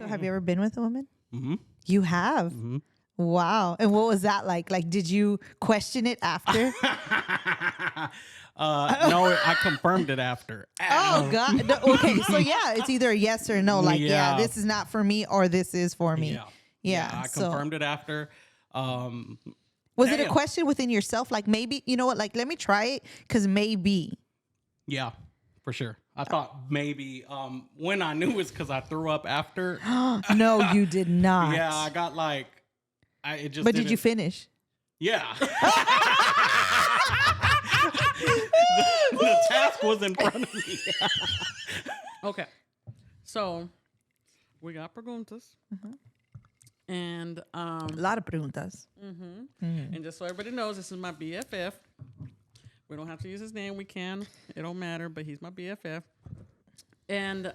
So have you ever been with a woman? Mm-hmm. You have? Mm-hmm. Wow. And what was that like? Like, did you question it after? No, I confirmed it after. Oh, God. No, okay. So, yeah, it's either a yes or no. Like, yeah, this is not for me or this is for me. Yeah. I confirmed it after. Was it a question within yourself? Like, maybe, you know what? Like, let me try it because maybe. Yeah, for sure. I thought maybe when I knew it's because I threw up after. No, you did not. Yeah, I got like, it just. But did you finish? Yeah. the task was in front of me. Okay. So, we got preguntas. And a lot of preguntas. And just so everybody knows, this is my BFF. We don't have to use his name. We can. It don't matter, but he's my BFF. And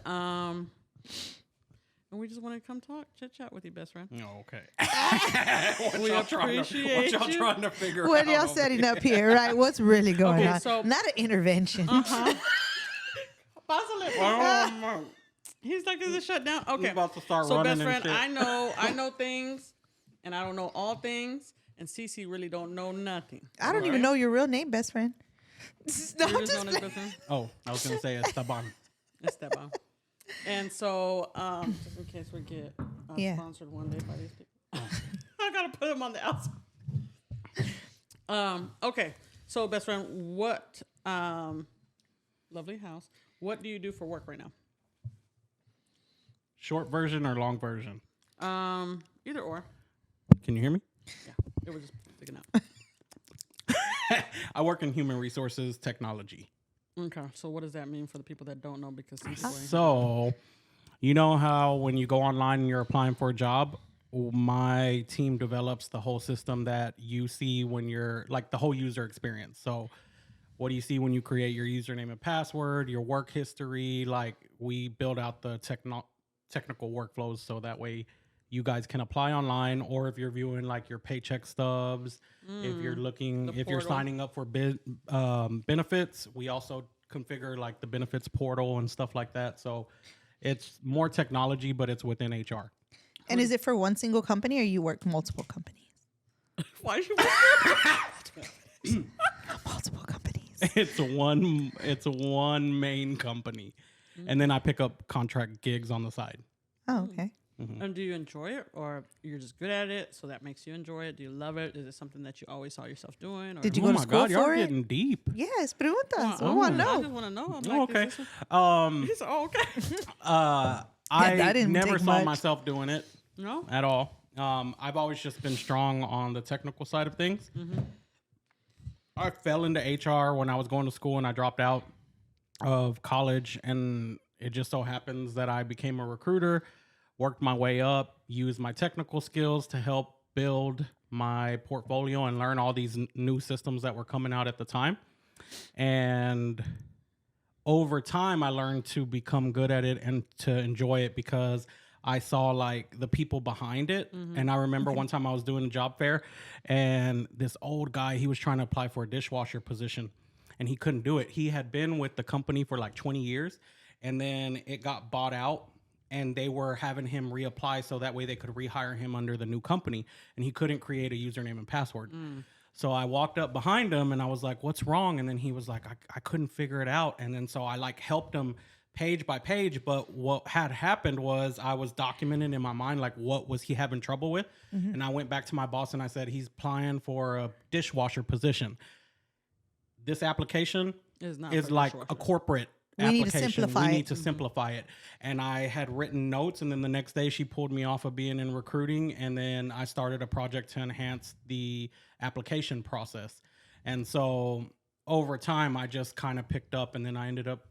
we just want to come talk, chit chat with you, best friend. Oh, okay. We appreciate what y'all trying to figure out? What y'all setting up here, right? What's really going on? So, not an intervention. He's like, is it shut down? Okay. He's about to start so running best friend, and shit. I know things, and I don't know all things, and Cece really don't know nothing. I don't even know your real name, best friend. No, You're just known as best friend? Oh, I was gonna say Esteban. Esteban. And so, just in case we get sponsored one day by these people, I gotta put them on the outside. Okay, so best friend, what? Lovely house. What do you do for work right now? Short version or long version? Either or. Can you hear me? Yeah, it was just sticking out. I work in human resources technology. Okay, so what does that mean for the people that don't know? Because So, you know how when you go online and you're applying for a job, my team develops the whole system that you see when you're like the whole user experience. So, what do you see when you create your username and password, your work history? Like we build out the technical workflows so that way you guys can apply online, or if you're viewing like your paycheck stubs, if you're looking, if you're signing up for benefits, we also configure like the benefits portal and stuff like that. So it's more technology, but it's within HR. And is it for one single company or you work multiple companies? Why is you Multiple companies. It's one main company. And then I pick up contract gigs on the side. Oh, okay. And do you enjoy it, or you're just good at it, so that makes you enjoy it? Do you love it? Is it something that you always saw yourself doing? Or? Did you go to school y'all for it? getting deep. Yes, preguntas. I want to know. I just want to know. I'm like, Okay. He's okay. I didn't never take saw much. myself doing it No? at all. I've always just been strong on the technical side of things. I fell into HR when I was going to school and I dropped out of college, and it just so happens that I became a recruiter, worked my way up, used my technical skills to help build my portfolio and learn all these new systems that were coming out at the time. And over time, I learned to become good at it and to enjoy it because I saw like the people behind it. And I remember one time I was doing a job fair and this old guy, he was trying to apply for a dishwasher position and he couldn't do it. He had been with the company for like 20 years and then it got bought out and they were having him reapply so that way they could rehire him under the new company, and he couldn't create a username and password. So I walked up behind him and I was like, what's wrong? And then he was like, I couldn't figure it out. And then so I like helped him page by page. But what had happened was I was documenting in my mind, like what was he having trouble with? And I went back to my boss and I said, he's applying for a dishwasher position. This application is like a corporate application. We need to simplify We need to simplify it. And I had written notes, and then the next day she pulled me off of being in recruiting, and then I started a project to enhance the application process. And so over time, I just kind of picked up, and then I ended up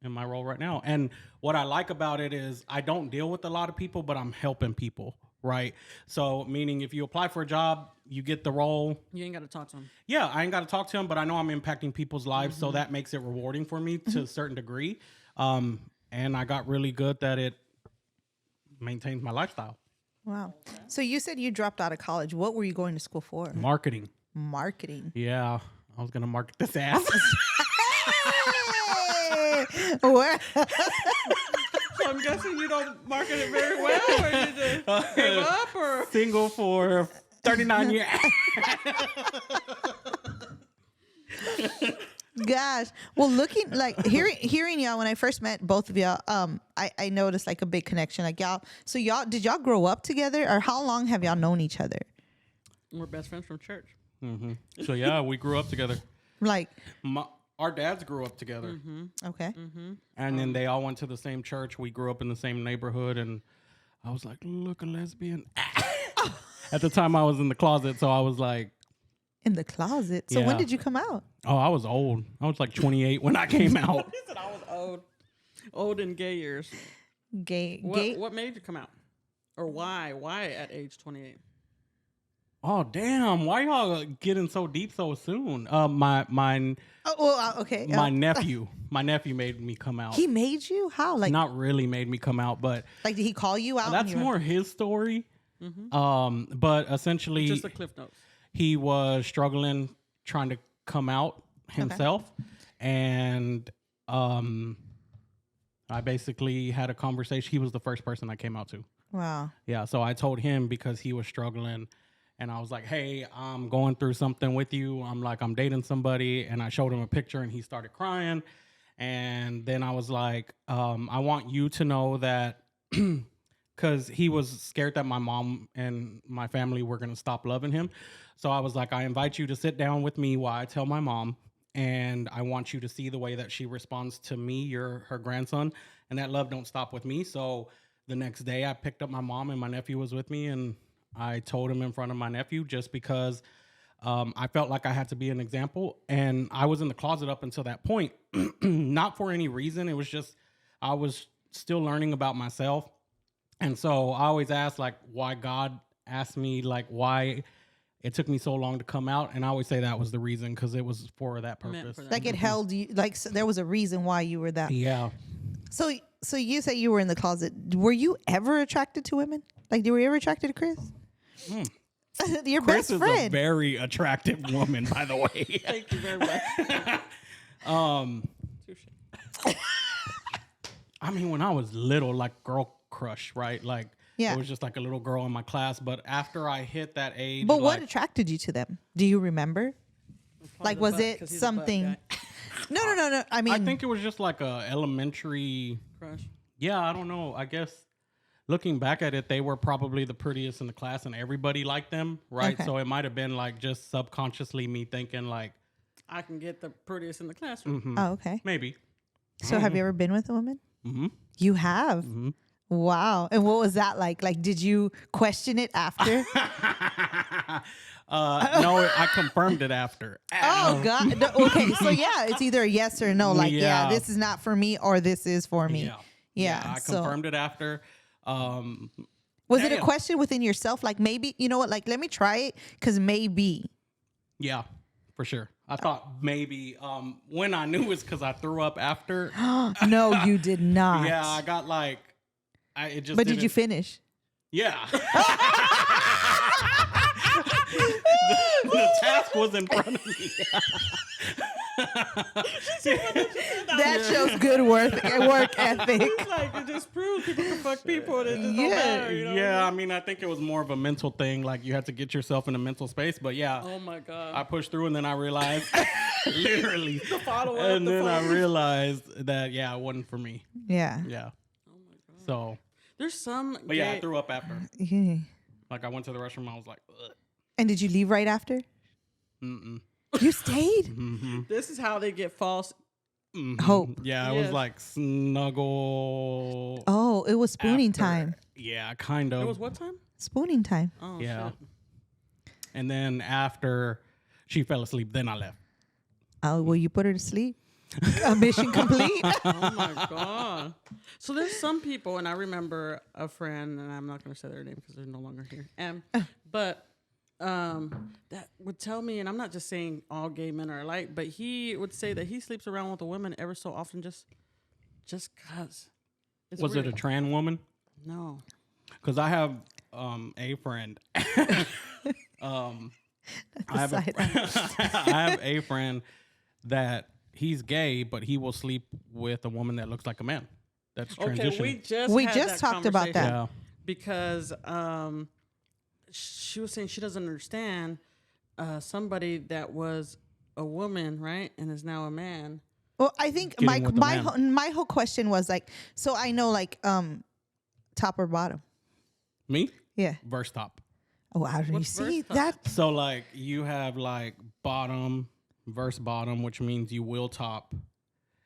in my role right now. And what I like about it is I don't deal with a lot of people, but I'm helping people, right? So meaning if you apply for a job, you get the role. You ain't got to talk to him. Yeah, I ain't got to talk to him, but I know I'm impacting people's lives, so that makes it rewarding for me to a certain degree. And I got really good that it maintains my lifestyle. Wow. So you said you dropped out of college. What were you going to school for? Marketing. Marketing. Yeah, I was going to market this ass. Where? So I'm guessing you don't market it very well, or Gave up or single for 39 years. Gosh. Well, looking like hearing y'all when I first met both of y'all, I noticed like a big connection. Like did y'all grow up together, or how long have y'all known each other? we're best friends from church. Mm-hmm. So yeah, we grew up together. Like our dads grew up together. Mm-hmm. okay. Mm-hmm. And then they all went to the same church. We grew up in the same neighborhood, and I was like, look, a lesbian. At the time I was in the closet, so I was like, In the closet. So when Yeah. did you come out? oh, I was old. I was like 28 when I came out. He said I was old in gay years. Gay. What made you come out, or why? Why at age 28? Oh, damn. Why y'all getting so deep so soon? My Okay. nephew made me come out. He made you? How? Like Not really made me come out, but Like did he call you out? that's and you were- more his story. But essentially, Just the cliff notes. he was struggling trying to come out himself, and I basically had a conversation. He was the first person I came out to. Wow. Yeah, so I told him because he was struggling, and I was like, hey, I'm going through something with you. I'm dating somebody, and I showed him a picture, and he started crying. And then I was like, I want you to know that, because he was scared that my mom and my family were going to stop loving him. So I was like, I invite you to sit down with me while I tell my mom, and I want you to see the way that she responds to me, her grandson, and that love don't stop with me. So the next day I picked up my mom, and my nephew was with me, and I told him in front of my nephew just because I felt like I had to be an example. And I was in the closet up until that point, not for any reason. It was just I was still learning about myself. And so I always ask, like, why God asked me, like, why it took me so long to come out. And I always say that was the reason, because it was for that purpose. for that. Like it held you, like so there was a reason why you were that. Yeah. So you say you were in the closet. Were you ever attracted to women? Like, were you ever attracted to Chris? Your Chris best is a friend. very attractive woman, by the way. Thank you very much. Touche. I mean, when I was little, like girl crush, right? Like, Yeah. it was just like a little girl in my class. But after I hit that age, But what like, attracted you to them? Do you remember? Like, was it 'cause he's a butt something? guy. No. I mean, I think it was just like a elementary. Crush. Yeah, I don't know. I guess looking back at it, they were probably the prettiest in the class, and everybody liked them, right? Okay. So it might have been like just subconsciously me thinking like, I can get the prettiest in the classroom. oh, okay. maybe. So have you ever been with a woman? Mm-hmm. You have. Wow. And what was that like? Like, did you question it after? No, I confirmed it after. Oh God. No, okay. So yeah, it's either a yes or no. Like, yeah, Yeah. this is not for me, or this is for me. Yeah. Yeah. I So confirmed it after. was it a question within yourself? Like, maybe, you know what? Like, let me try it, because maybe. Yeah, for sure. I thought maybe when I knew it's because I threw up after. No, you did not. Yeah, I got like, it just. But did you didn't- finish? Yeah. the task was in front of me. That shows good work ethic. It's like it just proves people can fuck people and it just Yeah. don't matter. You know? Yeah, I mean, I think it was more of a mental thing. Like, you had to get yourself in a mental space. But yeah, Oh my god. I pushed through, and then I realized, literally, follow up, and the then I follow-up. realized that, yeah, it wasn't for me. Yeah. Yeah. Oh my god. So, There's some. but yeah, I gay- threw up after. Yeah. Like, I went to the restroom. I was like, ugh. And did you leave right after? Mm-mm. You stayed? Mm-hmm. This is how they get false. Mm-hmm. Hope. Yeah, it Yes. was like snuggle. Oh, it was spooning after. time. Yeah, kind of. It was what time? Spooning time. Oh Yeah. shit. And then after she fell asleep, then I left. Oh, well, you put her to sleep. Mission complete. Oh my god. So there's some people, and I remember a friend, and I'm not going to say their name because they're no longer here. But that would tell me, and I'm not just saying all gay men are alike, but he would say that he sleeps around with a woman ever so often, just cause. It's Was weird. it a trans woman? No. Because I have a friend. I have a, Side I have a friend that he's gay, but he will sleep with a woman that looks like a man. That's Okay, transitioning. we just We had just that talked about conversation. that. because she was saying she doesn't understand somebody that was a woman, right, and is now a man. Well, I think Getting with a my whole question was like, so I know like top or bottom. Me? Yeah. Verse top. Oh, how do you What's see verse top? that? So like you have like bottom, verse bottom, which means you will top.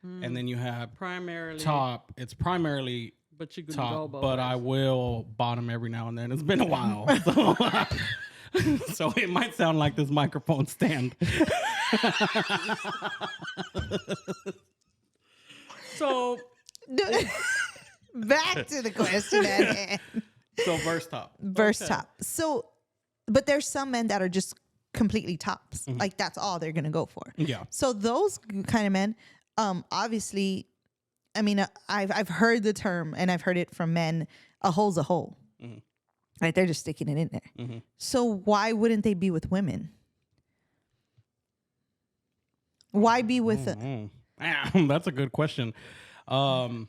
And then you have Primarily top. It's primarily but you could top, go both but ways. I will bottom every now and then. It's been a while. So, so it might sound like this microphone stand. So Back to the question at hand. So verse top. Verse Okay. top. So, but there's some men that are just completely tops. Like that's all they're gonna go for. Yeah. So those kind of men, obviously, I mean, I've heard the term and I've heard it from men. A hole's a hole. Right? They're just sticking it in there. So why wouldn't they be with women? Why be with? That's a good question. because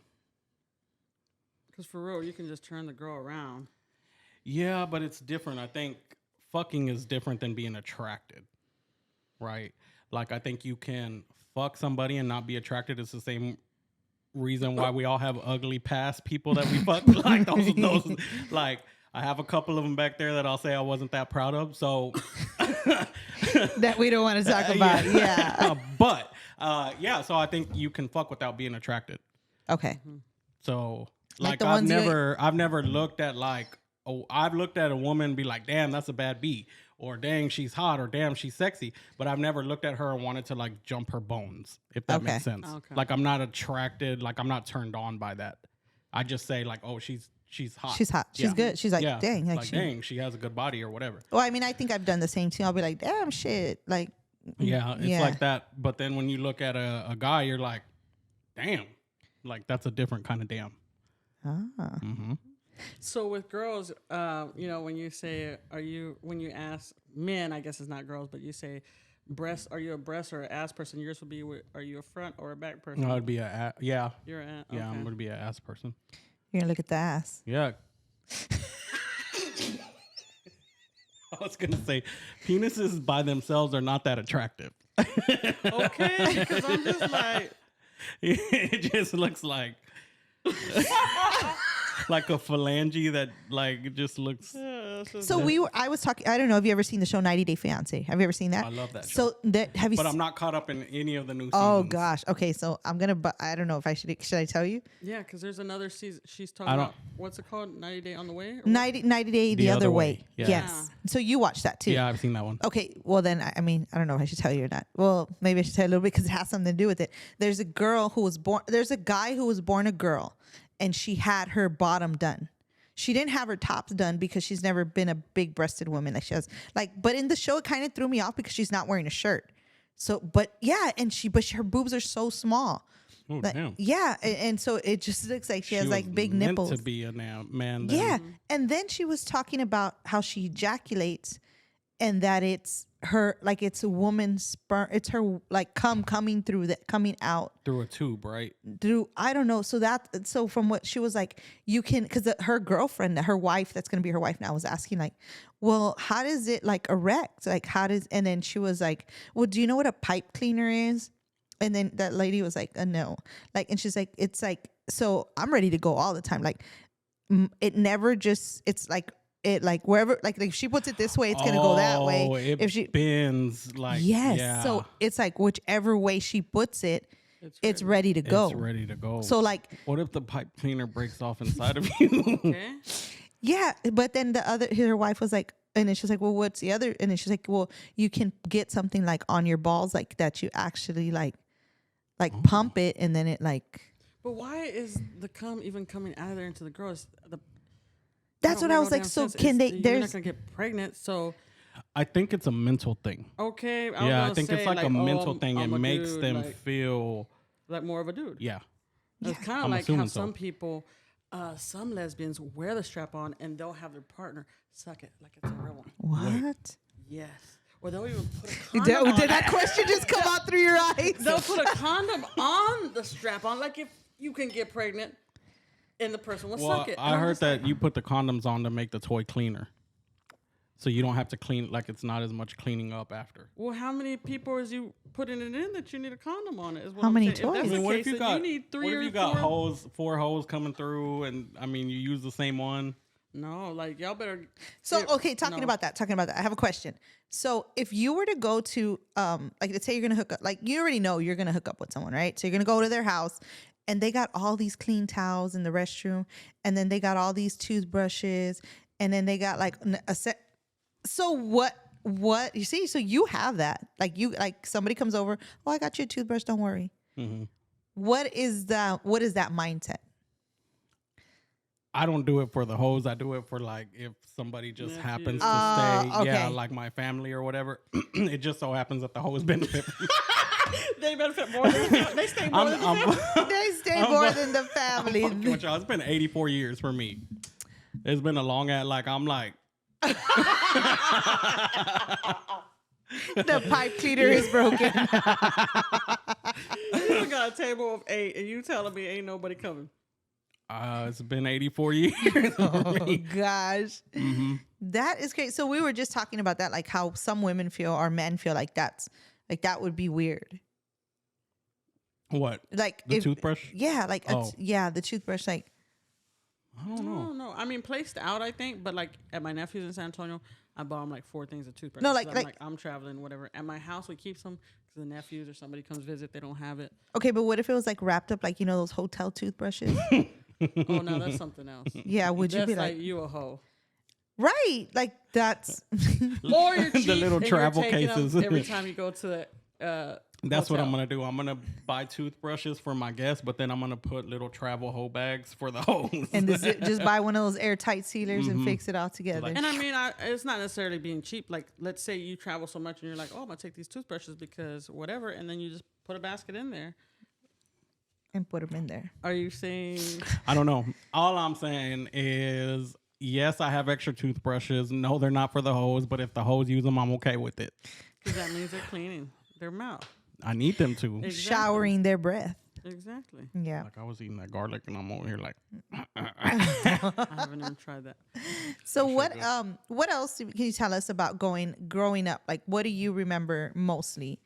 for real, you can just turn the girl around. Yeah, but it's different. I think fucking is different than being attracted, right? Like I think you can fuck somebody and not be attracted. It's the same reason why we all have ugly past people that we fuck. Like those like I have a couple of them back there that I'll say I wasn't that proud of. So That we don't want to talk about. Yeah. but yeah, so I think you can fuck without being attracted. Okay. So Like like the I've ones never looked at like, oh, I've looked at a woman and be like, damn, that's a bad beat, or dang, she's hot, or damn, she's sexy. But I've never looked at her and wanted to like jump her bones, if that Okay. makes sense. Okay. Like I'm not attracted, like I'm not turned on by that. I just say like, oh, she's hot. She's hot. She's Yeah. good. She's like, Yeah. dang. Like, like she, dang, she has a good body or whatever. Well, I mean, I think I've done the same thing. I'll be like, damn, shit. Like, Yeah, it's Yeah. like that. But then when you look at a guy, you're like, damn, like that's a different kind of damn. So with girls, you know, when you say, when you ask men, I guess it's not girls, but you say breast, are you a breast or an ass person? Yours would be, are you a front or a back person? No, it'd be yeah. You're an Yeah, I'm okay. gonna be an ass person. you're going to look at the ass. Yeah. I was gonna say, penises by themselves are not that attractive. Okay, because I'm just like, It just looks like like a phalange that like it just looks. So I was talking, I don't know, have you ever seen the show 90 Day Fiance? Have you ever seen that? I love that So have you But I'm not caught up in any of the new seasons. Oh gosh. Okay. So I'm going to, I don't know if should I tell you? yeah, because there's another season. She's talking I don't- about, what's it called? 90 Day on the Way? Or what? 90 Day the other way. Yeah. Yes. So you watched that too. Yeah, I've seen that one. Okay, well then, I mean, I don't know if I should tell you or not. Well, maybe I should tell you a little bit because it has something to do with it. There's a guy who was born a girl and she had her bottom done. She didn't have her tops done because she's never been a big breasted woman like she has. But in the show, it kind of threw me off because she's not wearing a shirt. So, but yeah, her boobs are so small. Oh, Like, damn. yeah, and so it just looks like she has was like big meant nipples. to be a man. Then. Yeah. And then she was talking about how she ejaculates and that it's her, like it's a woman's sperm. It's her like coming out Through a tube, right? through, I don't know. So from what she was like, you can, cause her girlfriend, her wife, that's going to be her wife now, was asking like, well, how does it like erect? Like and then she was like, well, do you know what a pipe cleaner is? And then that lady was like, no. Like, and she's like, it's like, so I'm ready to go all the time. Like, it never just, it's like, it like wherever, like if she puts it this way, it's going to go that way. It If she bends like yes. Yeah. So it's like whichever way she puts it, it's ready to go. It's ready to go. So like, what if the pipe cleaner breaks off inside of you? Okay. yeah, but then her wife was like, and then she's like, well, what's the other? And then she's like, well, you can get something like on your balls, like that you actually like pump it, and then it like. But why is the cum even coming out of there into the girl? That's what I was like. So can they? You're There's not gonna get pregnant, so I think it's a mental thing. okay. I think it's like a mental thing. It I'm a makes dude, them like, feel. like more of a dude. Yeah. It's kind of I'm like how assuming so. some people, some lesbians wear the strap on and they'll have their partner suck it like it's a real one. what? Yes. Or they'll even put a condom on. Did that question just come out through your eyes? They'll put a condom on the strap on, like if you can get pregnant. and the person will Well, suck it. I heard that you put the condoms on to make the toy cleaner. So you don't have to clean, like it's not as much cleaning up after. Well, how many people is you putting it in that you need a condom on it? Is what How I'm many saying. If toys? that's I mean, the what case, if you then got you need 3 what or if you got 4? 4 hose coming through, and I mean you use the same one? No, like y'all better. So okay, talking about that. I have a question. So if you were to go to like let's say you're gonna hook up, like you already know you're gonna hook up with someone, right? So you're gonna go to their house and they got all these clean towels in the restroom, and then they got all these toothbrushes, and then they got like a set. So what you see? So you have that. Like somebody comes over, oh, I got you a toothbrush, don't worry. Mm-hmm. What is that mindset? I don't do it for the hose. I do it for like if somebody just Nephew. happens to stay, Okay. like my family or whatever. It just so happens that the hose benefit. They benefit more than they stay more than the They stay more than the family. With y'all. It's been 84 years for me. It's been a long ass. Like I'm like. The pipe cleaner is broken. You got a table of 8, and you telling me ain't nobody coming. It's been 84 years. Oh gosh. Mm-hmm. That is great. So we were just talking about that, like how some women feel or men feel like that would be weird. What? Like the toothbrush? Yeah, like Oh. the toothbrush. Like I don't know. No. I mean, placed out, I think, but like at my nephew's in San Antonio, I bought him like 4 things of toothbrush. No, I'm traveling, whatever. At my house, we keep some because the nephews or somebody comes visit, they don't have it. okay, but what if it was like wrapped up like those hotel toothbrushes? Oh no, that's something else. Yeah, would you That's be like you a hoe? right? Like that's Or you're cheap The little and you're travel taking them cases. every time you go to the That's what hotel. I'm gonna do. I'm gonna buy toothbrushes for my guests, but then I'm gonna put little travel hoe bags for the hose. and just buy one of those airtight sealers and fix it all together. Like- And I mean, it's not necessarily being cheap. Like, let's say you travel so much and you're like, oh, I'm going to take these toothbrushes because whatever. And then you just put a basket in there. And put them in there. Are you saying... I don't know. All I'm saying is, yes, I have extra toothbrushes. No, they're not for the hose, but if the hose use them, I'm okay with it. Because that means they're cleaning their mouth. I need them to. Exactly. Showering their breath. Exactly. Yeah. Like I was eating that garlic and I'm over here like. I haven't even tried that. So what else can you tell us about growing up? Like what do you remember mostly?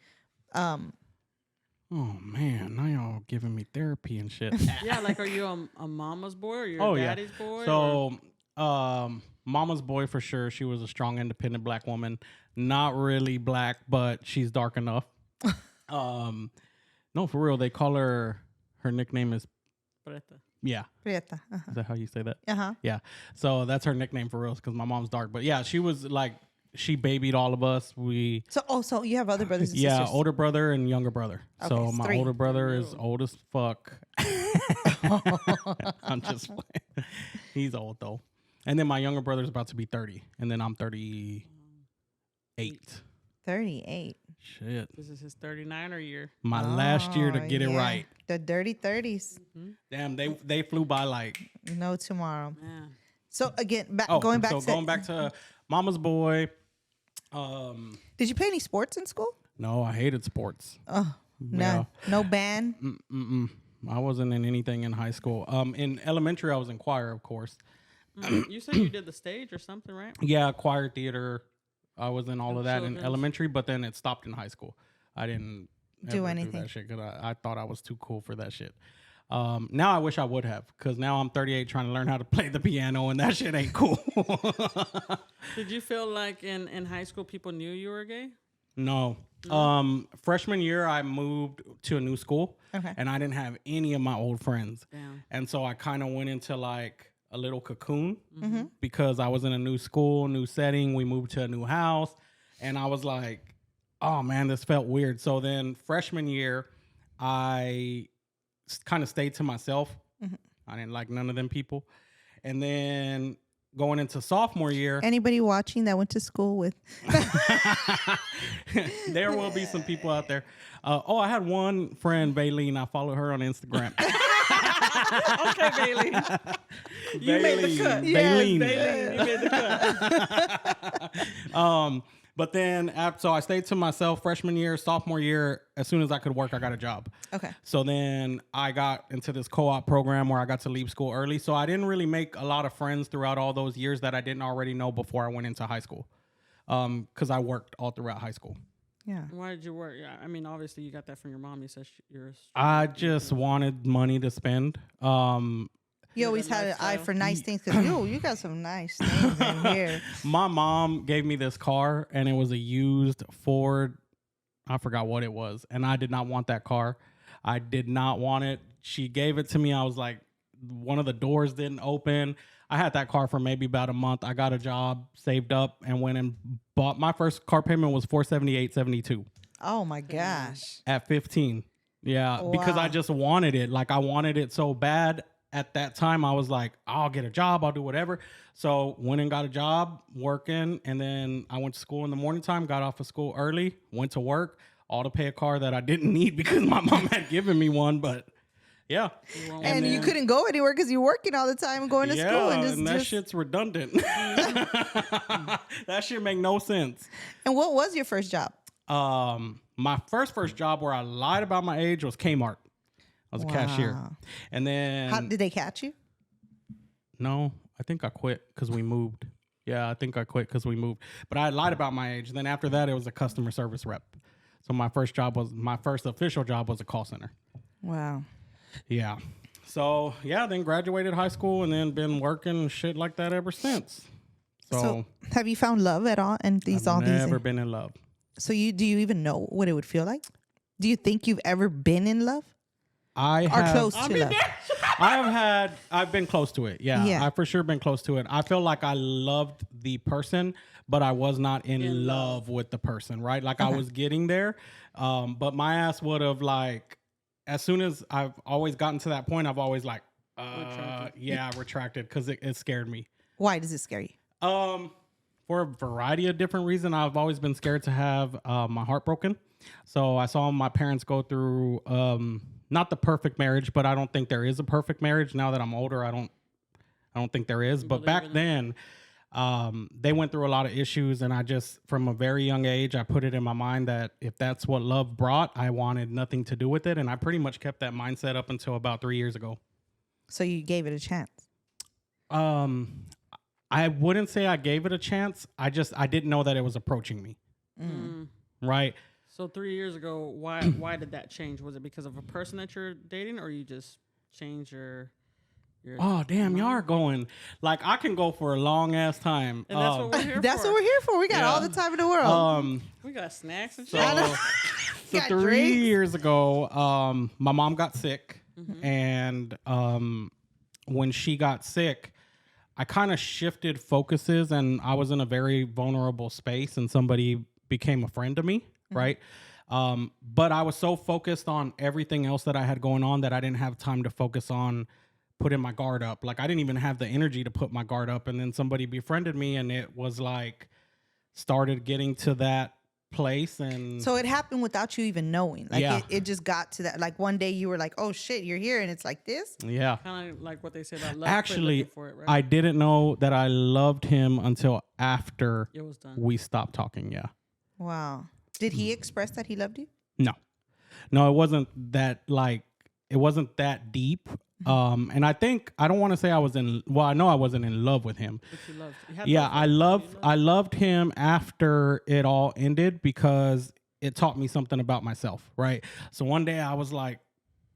Oh man, now y'all giving me therapy and shit. Yeah, like are you a mama's boy or your daddy's boy? So, mama's boy for sure. She was a strong, independent black woman. Not really black, but she's dark enough. No, for real. They call her. Her nickname is. Preta. Yeah. Prieta. Uh-huh. Is that how you say that? Uh-huh. Yeah. So that's her nickname for real, because my mom's dark. But yeah, she was like, she babied all of us. So you have other brothers and Yeah, sisters. older brother and younger brother. Okay, So it's my 3. older brother is old as fuck. I'm just playing. He's old though. And then my younger brother's about to be 30. And then I'm 38. 38. Shit. This is his 39er year. My last year to get it yeah. right. The dirty 30s. Damn, they flew by like. No tomorrow. Yeah. So again, Going back to Mama's Boy. Did you play any sports in school? No, I hated sports. Oh, none. No band. I wasn't in anything in high school. In elementary, I was in choir, of course. You said you did the stage or something, right? Yeah, choir, theater. I was in all And of that in children's. elementary, but then it stopped in high school. I didn't Do ever anything. that shit because I thought I was too cool for that shit. Now I wish I would have, because now I'm 38 trying to learn how to play the piano, and that shit ain't cool. Did you feel like in high school people knew you were gay? No. Freshman year, I moved to a new school, and I didn't have any of my old friends. Damn. And so I kind of went into like a little cocoon because I was in a new school, new setting. We moved to a new house, and I was like, oh man, this felt weird. So then freshman year, I kind of stayed to myself. I didn't like none of them people. And then going into sophomore year, Anybody watching that went to school with? there will be some people out there. I had one friend, Baleen. I follow her on Instagram. Okay, Bailey. You made the cut. Baleen. Bailey, you made the cut. But then, so I stayed to myself freshman year, sophomore year. As soon as I could work, I got a job. Okay. So then I got into this co-op program where I got to leave school early. So I didn't really make a lot of friends throughout all those years that I didn't already know before I went into high school. Because I worked all throughout high school. Yeah. Why did you work? Yeah, I mean, obviously you got that from your mom. You said you're. I just wanted money to spend. You always had an eye for nice things because you got some nice things in here. My mom gave me this car, and it was a used Ford. I forgot what it was, and I did not want that car. I did not want it. She gave it to me. I was like, one of the doors didn't open. I had that car for maybe about a month. I got a job, saved up, and went and bought. My first car payment was $478.72 Oh my gosh. at 15. Yeah, because I just wanted it. Like I wanted it so bad. At that time, I was like, I'll get a job. I'll do whatever. So went and got a job working. And then I went to school in the morning time, got off of school early, went to work, all to pay a car that I didn't need because my mom had given me one. But yeah. And you couldn't go anywhere because you're working all the time and going to school. And that shit's redundant. That shit make no sense. And what was your first job? My first job where I lied about my age was Kmart. I was a cashier. And then... How did they catch you? No, I think I quit because we moved. Yeah, I think I quit because we moved. But I lied about my age. Then after that, it was a customer service rep. So my first official job was a call center. Wow. Yeah. So, yeah, then graduated high school and then been working and shit like that ever since. So have you found love at all? And I've never been in love. So do you even know what it would feel like? Do you think you've ever been in love? Close to love? I've been close to it. Yeah. I've for sure been close to it. I feel like I loved the person, but I was not in love with the person, right? Like I was getting there. But my ass would have like, as soon as I've always gotten to that point, I've always like, retracted because it scared me. Why does it scare you? For a variety of different reasons. I've always been scared to have my heart broken. So I saw my parents go through, not the perfect marriage, but I don't think there is a perfect marriage. Now that I'm older, I don't think there is. But back then, they went through a lot of issues, and I just, from a very young age, I put it in my mind that if that's what love brought, I wanted nothing to do with it, and I pretty much kept that mindset up until about 3 years ago. So you gave it a chance? I wouldn't say I gave it a chance. I didn't know that it was approaching me. Right. So 3 years ago, why did that change? Was it because of a person that you're dating, or you just changed your oh damn, y'all are going like I can go for a long ass time. And that's what we're here for. That's what we're here for. We got all the time in the world. We got snacks and shit. So 3 years ago, my mom got sick, and when she got sick, I kind of shifted focuses, and I was in a very vulnerable space, and somebody became a friend to me. Right. But I was so focused on everything else that I had going on that I didn't have time to focus on putting my guard up. Like I didn't even have the energy to put my guard up. And then somebody befriended me, and it was like started getting to that place. And so it happened without you even knowing. Like it just got to that. Like one day you were like, oh shit, you're here. And it's like this. Yeah. Kind of like what they say about love. Actually, for it, right? I didn't know that I loved him until after it was done. We stopped talking. Yeah. Wow. Did he express that he loved you? No, it wasn't that it wasn't that deep. And I don't want to say I know I wasn't in love with him. But you loved. I loved him after it all ended because it taught me something about myself. Right. So one day I was like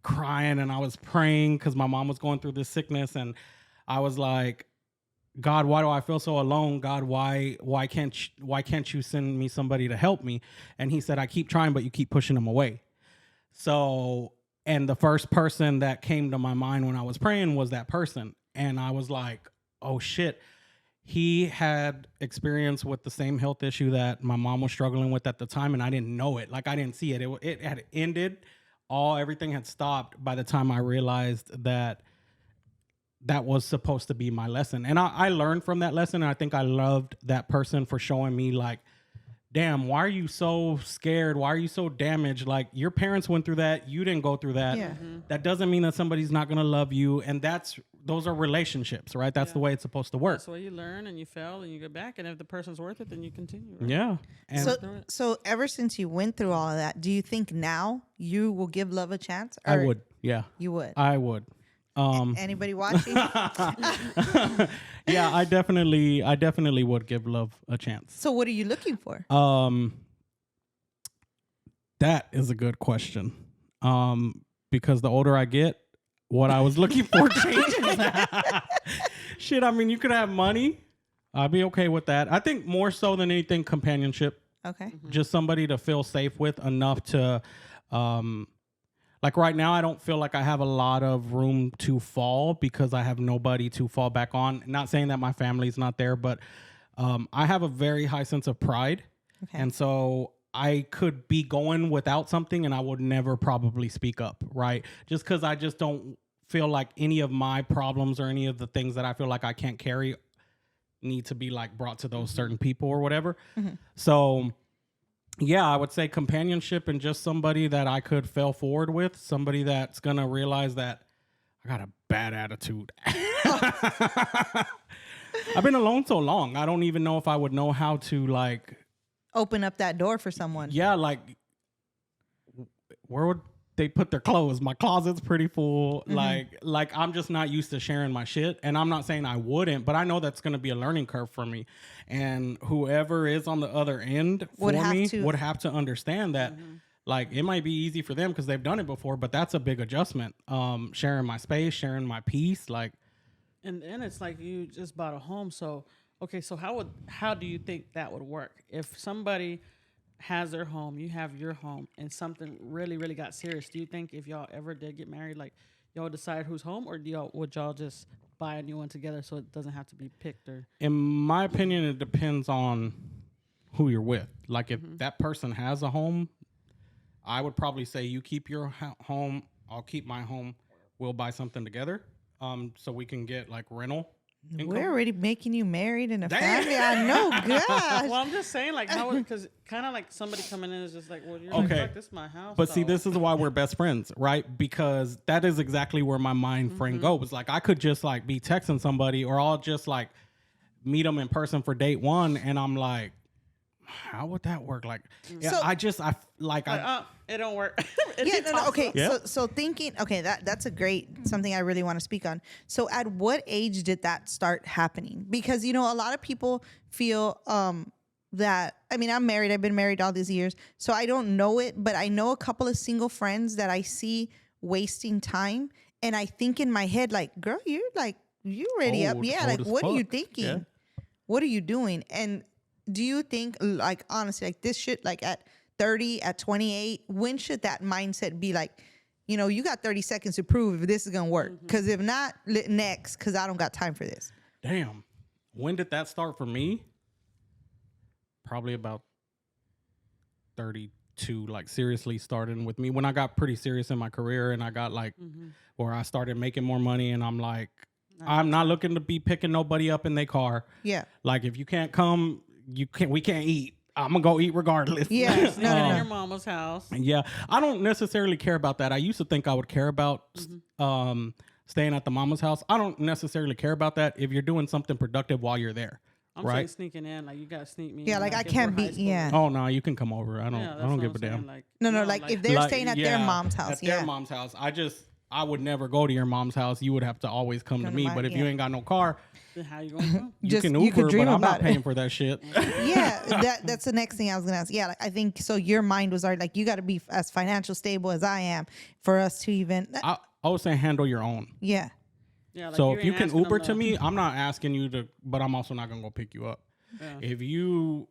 crying and I was praying because my mom was going through this sickness, and I was like, God, why do I feel so alone? God, why can't you send me somebody to help me? And he said, I keep trying, but you keep pushing them away. So, and the first person that came to my mind when I was praying was that person. And I was like, oh shit. He had experience with the same health issue that my mom was struggling with at the time. And I didn't know it. Like I didn't see it. It had ended. Everything had stopped by the time I realized that was supposed to be my lesson. And I learned from that lesson. And I think I loved that person for showing me like, damn, why are you so scared? Why are you so damaged? Like your parents went through that. You didn't go through that. Yeah. That doesn't mean that somebody's not going to love you. And that's those are relationships, right? That's the way it's supposed to work. That's the way you learn and you fail and you get back. And if the person's worth it, then you continue. Right? Yeah. And So ever since you went through all of that, do you think now you will give love a chance? I would. Yeah. You would. I would. Anybody watching? Yeah, I definitely would give love a chance. So what are you looking for? That is a good question. Because the older I get, what I was looking for changes. Shit, I mean, you could have money. I'd be okay with that. I think more so than anything, companionship. Okay. Just somebody to feel safe with enough to, like right now, I don't feel like I have a lot of room to fall because I have nobody to fall back on. Not saying that my family's not there, but I have a very high sense of pride. Okay. And so I could be going without something and I would never probably speak up, right? Just because I just don't feel like any of my problems or any of the things that I feel like I can't carry need to be like brought to those certain people or whatever. So yeah, I would say companionship and just somebody that I could fail forward with, somebody that's going to realize that I got a bad attitude. I've been alone so long. I don't even know if I would know how to like open up that door for someone. Yeah, like where would they put their clothes? My closet's pretty full. Like I'm just not used to sharing my shit. And I'm not saying I wouldn't, but I know that's going to be a learning curve for me. And whoever is on the other end for me would have to understand that like it might be easy for them because they've done it before, but that's a big adjustment. Sharing my space, sharing my peace, like. And it's like you just bought a home, so okay, so how do you think that would work? If somebody has their home, you have your home, and something really, really got serious, do you think if y'all ever did get married, like y'all decide who's home, or would y'all just buy a new one together so it doesn't have to be picked? Or in my opinion, it depends on who you're with. Like if that person has a home, I would probably say you keep your home, I'll keep my home. We'll buy something together, so we can get like rental. Income. We're already making you married in a family. I know, gosh. Well, I'm just saying, like, how, because kind of like somebody coming in is just like, well, you're like, fuck, this is my house. But see, this is why we're best friends, right? Because that is exactly where my mind frame goes. Like, I could just like be texting somebody, or I'll just like meet them in person for date one, and I'm like, how would that work? Like, So- it don't work. Okay. Yeah. So thinking, okay, that's a great something I really want to speak on. So at what age did that start happening? Because a lot of people feel that, I mean, I'm married. I've been married all these years, so I don't know it, but I know a couple of single friends that I see wasting time, and I think in my head, like, girl, you're ready up, yeah. Like, what are you thinking? Yeah. What are you doing? And do you think, like, honestly, like this shit, like at 30, at 28, when should that mindset be like, you got 30 seconds to prove if this is going to work? Because if not, next, because I don't got time for this. Damn. When did that start for me? Probably about 32, like seriously starting with me when I got pretty serious in my career, and I got like where I started making more money, and I'm like, I'm not looking to be picking nobody up in their car. Yeah. Like if you can't come, we can't eat. I'm gonna go eat regardless. Yeah. In your mama's house. Yeah. I don't necessarily care about that. I used to think I would care about staying at the mama's house. I don't necessarily care about that if you're doing something productive while you're there. I'm saying sneaking in, like you gotta sneak me. Yeah, in, like I can't be. Yeah. Oh no, you can come over. I don't give a damn. Like, No, like if they're staying at their mom's house, at their mom's house. I would never go to your mom's house. You would have to always come to me. But if you ain't got no car, then how you gonna come? you can Uber, but I'm not paying for that shit. Yeah, that's the next thing I was gonna ask. Yeah, like I think so. Your mind was already like, you got to be as financial stable as I am for us to even. I would say handle your own. Yeah. Yeah. Like So if you can Uber to me, I'm not asking you to, but I'm also not gonna go pick you up. Yeah. If you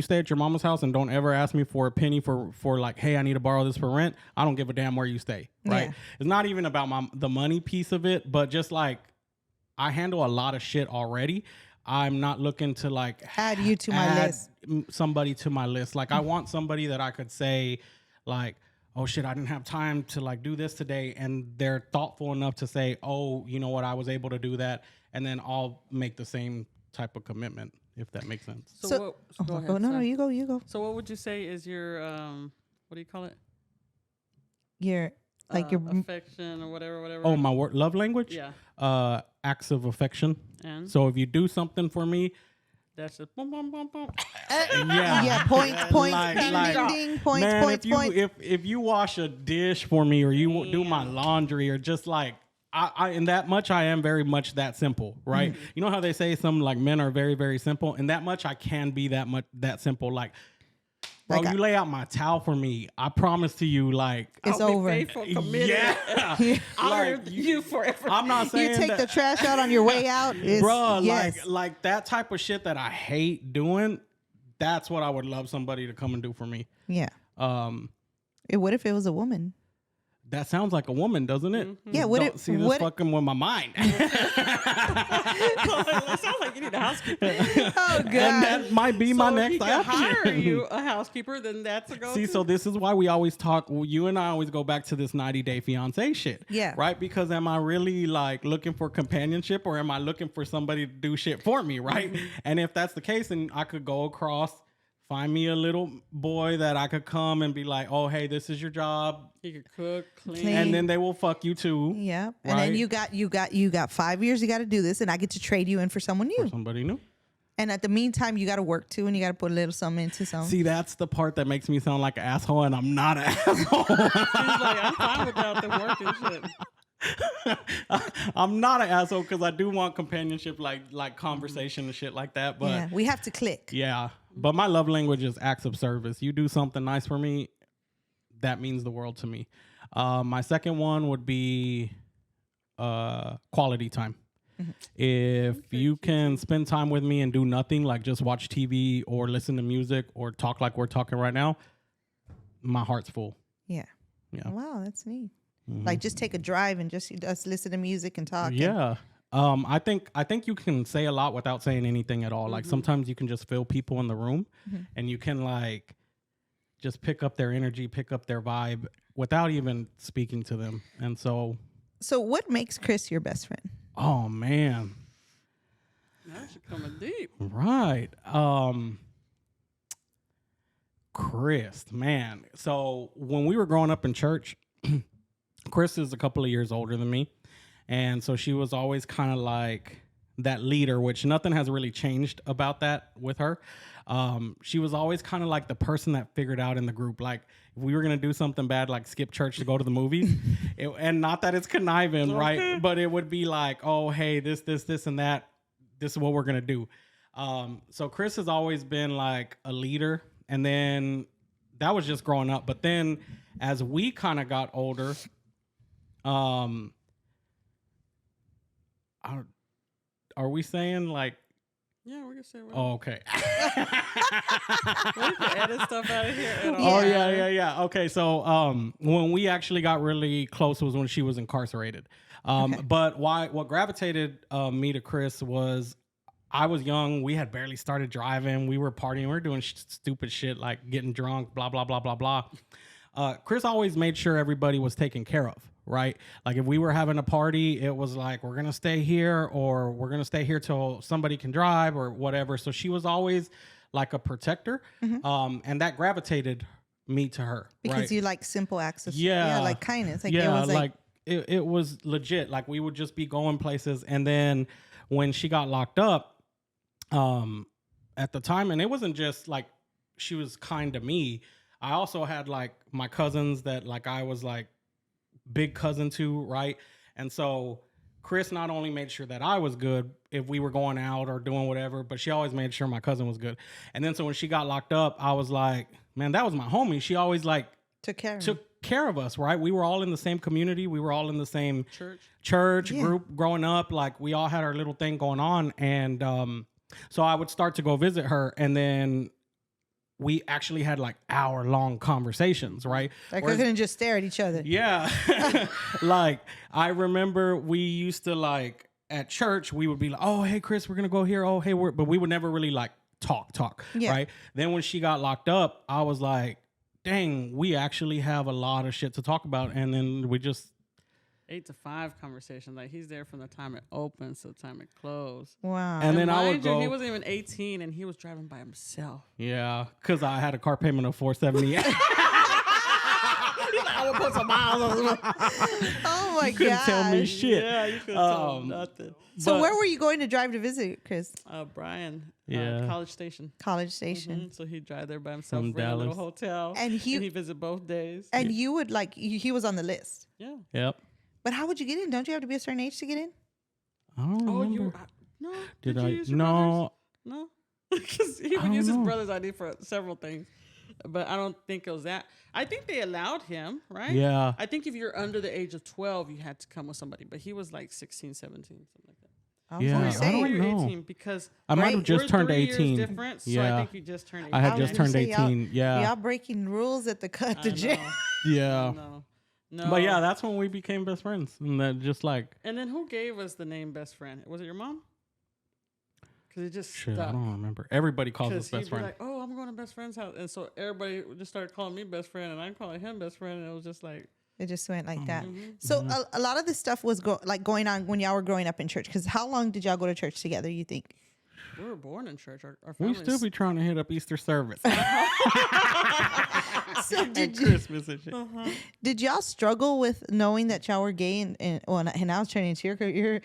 stay at your mama's house and don't ever ask me for a penny for like, hey, I need to borrow this for rent, I don't give a damn where you stay, right? Yeah. It's not even about the money piece of it, but just like I handle a lot of shit already. I'm not looking to like add you to my list. Somebody to my list. Like I want somebody that I could say like, oh shit, I didn't have time to like do this today, and they're thoughtful enough to say, oh, you know what, I was able to do that, and then I'll make the same type of commitment, if that makes sense. So go ahead. No, you go. So what would you say is your what do you call it? Your Like your affection or whatever. Oh, my love language? Yeah. Acts of affection. And So if you do something for me, that's just boom, boom, boom, boom. yeah, points, Like, ding, ding, points, man, points, points. if you wash a dish for me, or you do my laundry, or just like I in that much I am very much that simple, right? You know how they say some like men are very, very simple, and that much I can be that simple. Like, bro, Like you lay out my towel for me, I promise to you, like it's I'll be over. faithful, committed. yeah, I'll like honor you forever. I'm not saying You take that, the trash out on your way out. bro, Yes. like that type of shit that I hate doing. That's what I would love somebody to come and do for me. Yeah. What if it was a woman? That sounds like a woman, doesn't it? Yeah. Don't see this fucking with my mind. It sounds like you need a housekeeper. Oh God. And that might be my So if next he can option. hire you a housekeeper, then that's a go. See, so this is why we always talk. Well, you and I always go back to this 90-day fiance shit. Yeah. Right? Because am I really like looking for companionship, or am I looking for somebody to do shit for me? Right? And if that's the case, then I could go across, find me a little boy that I could come and be like, oh, hey, this is your job. He could cook, clean. Clean. And then they will fuck you too. Yeah. And Right? then you got 5 years. You got to do this, and I get to trade you in for someone new. For somebody new. And at the meantime, you got to work too, and you got to put a little something into something. See, that's the part that makes me sound like an asshole, and I'm not an asshole. He's like, I'm fine without them working shit. I'm not an asshole because I do want companionship, like conversation and shit like that. But Yeah, we have to click. yeah, but my love language is acts of service. You do something nice for me, that means the world to me. My second one would be quality time. If you can spend time with me and do nothing, like just watch TV or listen to music or talk like we're talking right now, my heart's full. Yeah. Yeah. Wow, that's neat. Like just take a drive and just listen to music and talk. Yeah. I think you can say a lot without saying anything at all. Like sometimes you can just feel people in the room and you can like just pick up their energy, pick up their vibe without even speaking to them. And so what makes Chris your best friend? oh man. That's coming deep. Right. Chris, man. So when we were growing up in church, Chris is a couple of years older than me. And so she was always kind of like that leader, which nothing has really changed about that with her. She was always kind of like the person that figured out in the group, like if we were going to do something bad, like skip church to go to the movies. And not that it's conniving, right? But it would be like, oh, hey, this, and that. This is what we're going to do. So Chris has always been like a leader. And then that was just growing up. But then as we kind of got older, are we saying like? Yeah, we're gonna say. Oh, okay. We can edit stuff out of here. At all. Oh yeah. Okay, so when we actually got really close was when she was incarcerated. But what gravitated me to Chris was I was young. We had barely started driving. We were partying. We were doing stupid shit like getting drunk. Blah blah blah blah blah. Chris always made sure everybody was taken care of. Right? Like if we were having a party, it was like, we're going to stay here or we're going to stay here till somebody can drive or whatever. So she was always like a protector. And that gravitated me to her. Because right? you like simple acts of like kindness. Like yeah, it was like it was legit. Like we would just be going places. And then when she got locked up at the time, and it wasn't just like she was kind to me. I also had like my cousins that like I was like big cousin to, right? And so Chris not only made sure that I was good if we were going out or doing whatever, but she always made sure my cousin was good. And then so when she got locked up, I was like, man, that was my homie. She always like took care of us, right? We were all in the same community. We were all in the same church group growing up. Like we all had our little thing going on. And so I would start to go visit her, and then we actually had like hour-long conversations, right? Like we couldn't just stare at each other. Yeah. Like I remember we used to like at church, we would be like, oh, hey, Chris, we're going to go here. Oh, hey, but we would never really like talk. Yeah. Right. Then when she got locked up, I was like, dang, we actually have a lot of shit to talk about. And then we just 8 to 5 conversation. Like he's there from the time it opens to the time it closed. Wow. And then I would mind go. you, he wasn't even 18 and he was driving by himself. Yeah, because I had a car payment of $478. I would put some miles on it. Oh my You couldn't tell me gosh. shit. Yeah, you couldn't tell nothing. So But- where were you going to drive to visit, Chris? Brian, Yeah. College Station. College Station. So he'd drive there by himself, From rent a little Dallas. hotel, And he- visit both days. And you would like he was on the list. Yeah. Yep. But how would you get in? Don't you have to be a certain age to get in? I don't Oh, remember. you no? Did you I? use your brother's? No. No, because he would don't use his know. brother's ID for several things, but I don't think it was that. I think they allowed him, right? Yeah. I think if you're under the age of 12, you had to come with somebody, but he was like 16, 17, something like that. I was Yeah, gonna I say, don't Or you're know. 18 because I might have Right. just we're turned 3 years 18. different, so Yeah. I think you just turned 18. I had was just gonna turned say, y'all- 18. Yeah. Y'all breaking rules at the cut to I jail. know. Yeah. No. But yeah, that's when we became best friends. And that just like, And then who gave us the name best friend? Was it your mom? Because it just shit, stuck. I don't remember. Everybody calls us Because he'd best be friend. like, "Oh, I'm going to best friend's house," and so everybody just started calling me best friend, and I'm calling him best friend, and it was just like, It just went like that. Mm-hmm. So a lot of this stuff was going on when y'all were growing up in church. Because how long did y'all go to church together? You think? we were born in church. Our We families. still be trying to hit up Easter service So and did you, Christmas and shit. did y'all struggle with knowing that y'all were gay and now it's turning into you're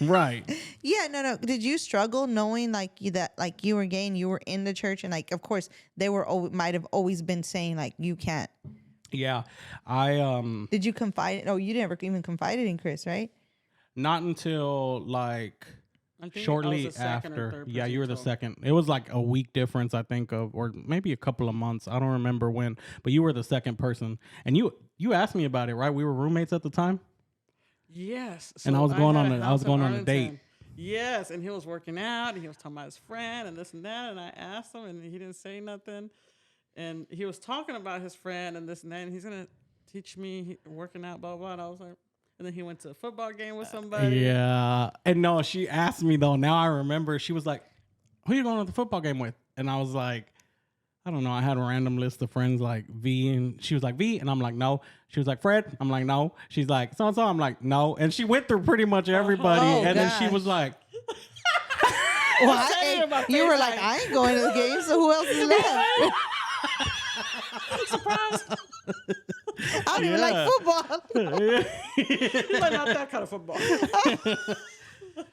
Right. yeah no did you struggle knowing like that like you were gay and you were in the church and like of course they were might have always been saying like you can't. Yeah. I Did you confide? Oh, you never even confided in Chris, right? not until like I think I shortly was the second or after. third Yeah, person you were the told. second. It was like a week difference, I think, of or maybe a couple of months. I don't remember when, but you were the second person. And you asked me about it, right? We were roommates at the time. Yes. And I was going on a- I was going on a date. Yes, and he was working out, and he was talking about his friend and this and that, and I asked him, and he didn't say nothing. And he was talking about his friend and this and that, and he's gonna teach me working out, blah blah. And I was like, and then he went to a football game with somebody. Yeah. And no, she asked me though. Now I remember she was like, who you going to the football game with? And I was like, I don't know. I had a random list of friends like V, and she was like V, and I'm like, no. She was like Fred. I'm like, no. She's like so and so. I'm like, no. And she went through pretty much everybody, Oh, and then she gosh. was like, Well, said it in my you were face, like, like- I ain't going to the game, so who else is left? Surprise! I don't even like Yeah. football. He's like, not that kind of football.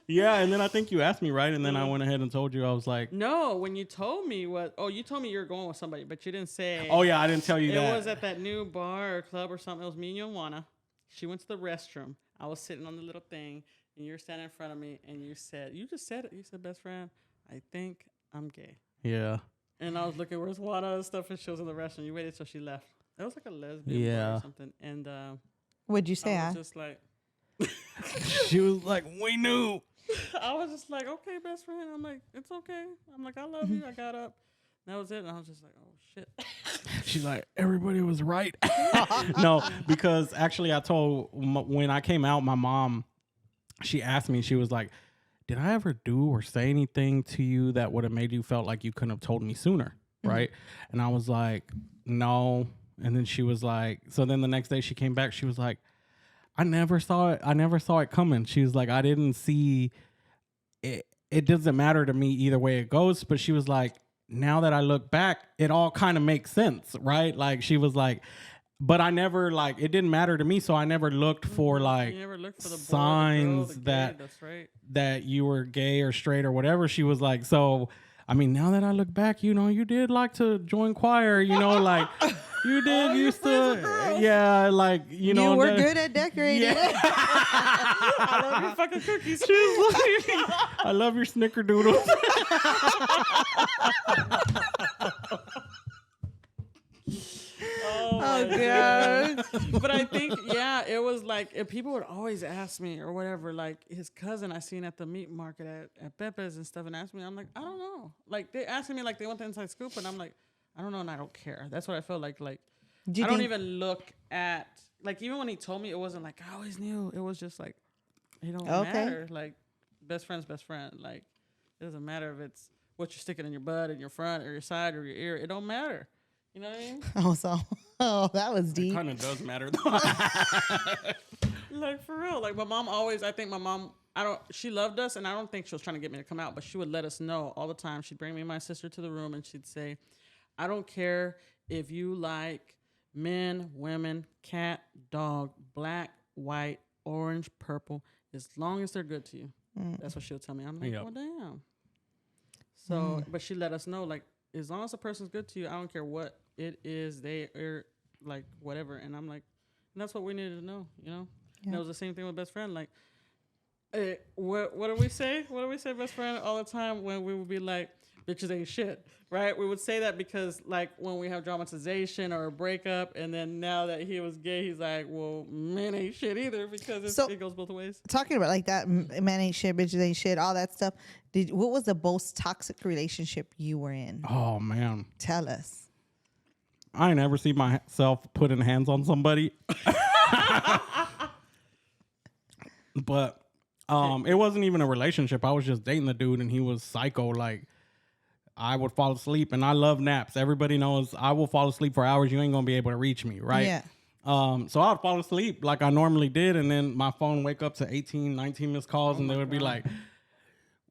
yeah. And then I think you asked me, right? And then I went ahead and told you. I was like, No, when you told me you told me you were going with somebody, but you didn't say. oh yeah, I didn't tell you It that. was at that new bar or club or something. It was me and Joanna. She went to the restroom. I was sitting on the little thing, and you were standing in front of me, and you said, best friend, I think I'm gay. yeah. And I was looking, where's Juana and stuff, and she was in the restroom. You waited till she left. It was like a lesbian bar Yeah. or something. And What'd you say? I was just like, She was like, we knew. I was just like, okay, best friend. I'm like, it's okay. I'm like, I love you. I got up. And that was it. And I was just like, oh, shit. She's like, everybody was right. No, because actually I told, when I came out, my mom, she asked me, she was like, did I ever do or say anything to you that would have made you felt like you couldn't have told me sooner? Right. And I was like, no. And then she was like, so then the next day she came back, she was like, I never saw it coming. She was like, I didn't see it. It doesn't matter to me either way it goes. But she was like, now that I look back, it all kind of makes sense, right? Like she was like, but I never like it didn't matter to me, so I never looked for like You never looked for the boy, signs the girl, the gay. that That's right. that you were gay or straight or whatever. She was like, so I mean, now that I look back, you know, you did like to join choir, you know, like you did used to, yeah, like you know, you were good at decorating. I love your fucking cookies. I love your snickerdoodles. Oh god. But I think, yeah, it was like, if people would always ask me or whatever, like his cousin I seen at the meat market at Pepe's and stuff, and asked me, I'm like, I don't know. Like they asking me like they want the inside scoop, and I'm like, I don't know, and I don't care. That's what I felt like. Like Do you I don't think- even look at, like, even when he told me, it wasn't like I always knew. It was just like, it don't Okay. matter. Like best friend's best friend. Like it doesn't matter if it's what you're sticking in your butt, in your front, or your side, or your ear. It don't matter. You know what I mean? Oh, that was deep. Kind of does matter though. Like for real. Like my mom always, I think my mom, she loved us, and I don't think she was trying to get me to come out, but she would let us know all the time. She'd bring me and my sister to the room, and she'd say, I don't care if you like Men, women, cat, dog, black, white, orange, purple, as long as they're good to you. That's what she'll tell me. I'm like, Yep. well, damn. So, but she let us know, like, as long as a person's good to you, I don't care what it is, they are like whatever. And I'm like, and that's what we needed to know, you know? And it was the same thing with best friend. Like, what do we say? What do we say, best friend, all the time when we would be like, bitches ain't shit, right? We would say that because, like, when we have dramatization or a breakup, and then now that he was gay, he's like, well, men ain't shit either, because it goes both ways. Talking about like that, man ain't shit, bitches ain't shit, all that stuff. What was the most toxic relationship you were in? Oh man, Tell us. I ain't never seen myself putting hands on somebody. But it wasn't even a relationship. I was just dating the dude, and he was psycho. Like, I would fall asleep, and I love naps. Everybody knows I will fall asleep for hours. You ain't gonna be able to reach me, right? Yeah. So I would fall asleep like I normally did, and then my phone wake up to 18, 19 missed calls, and they would be like,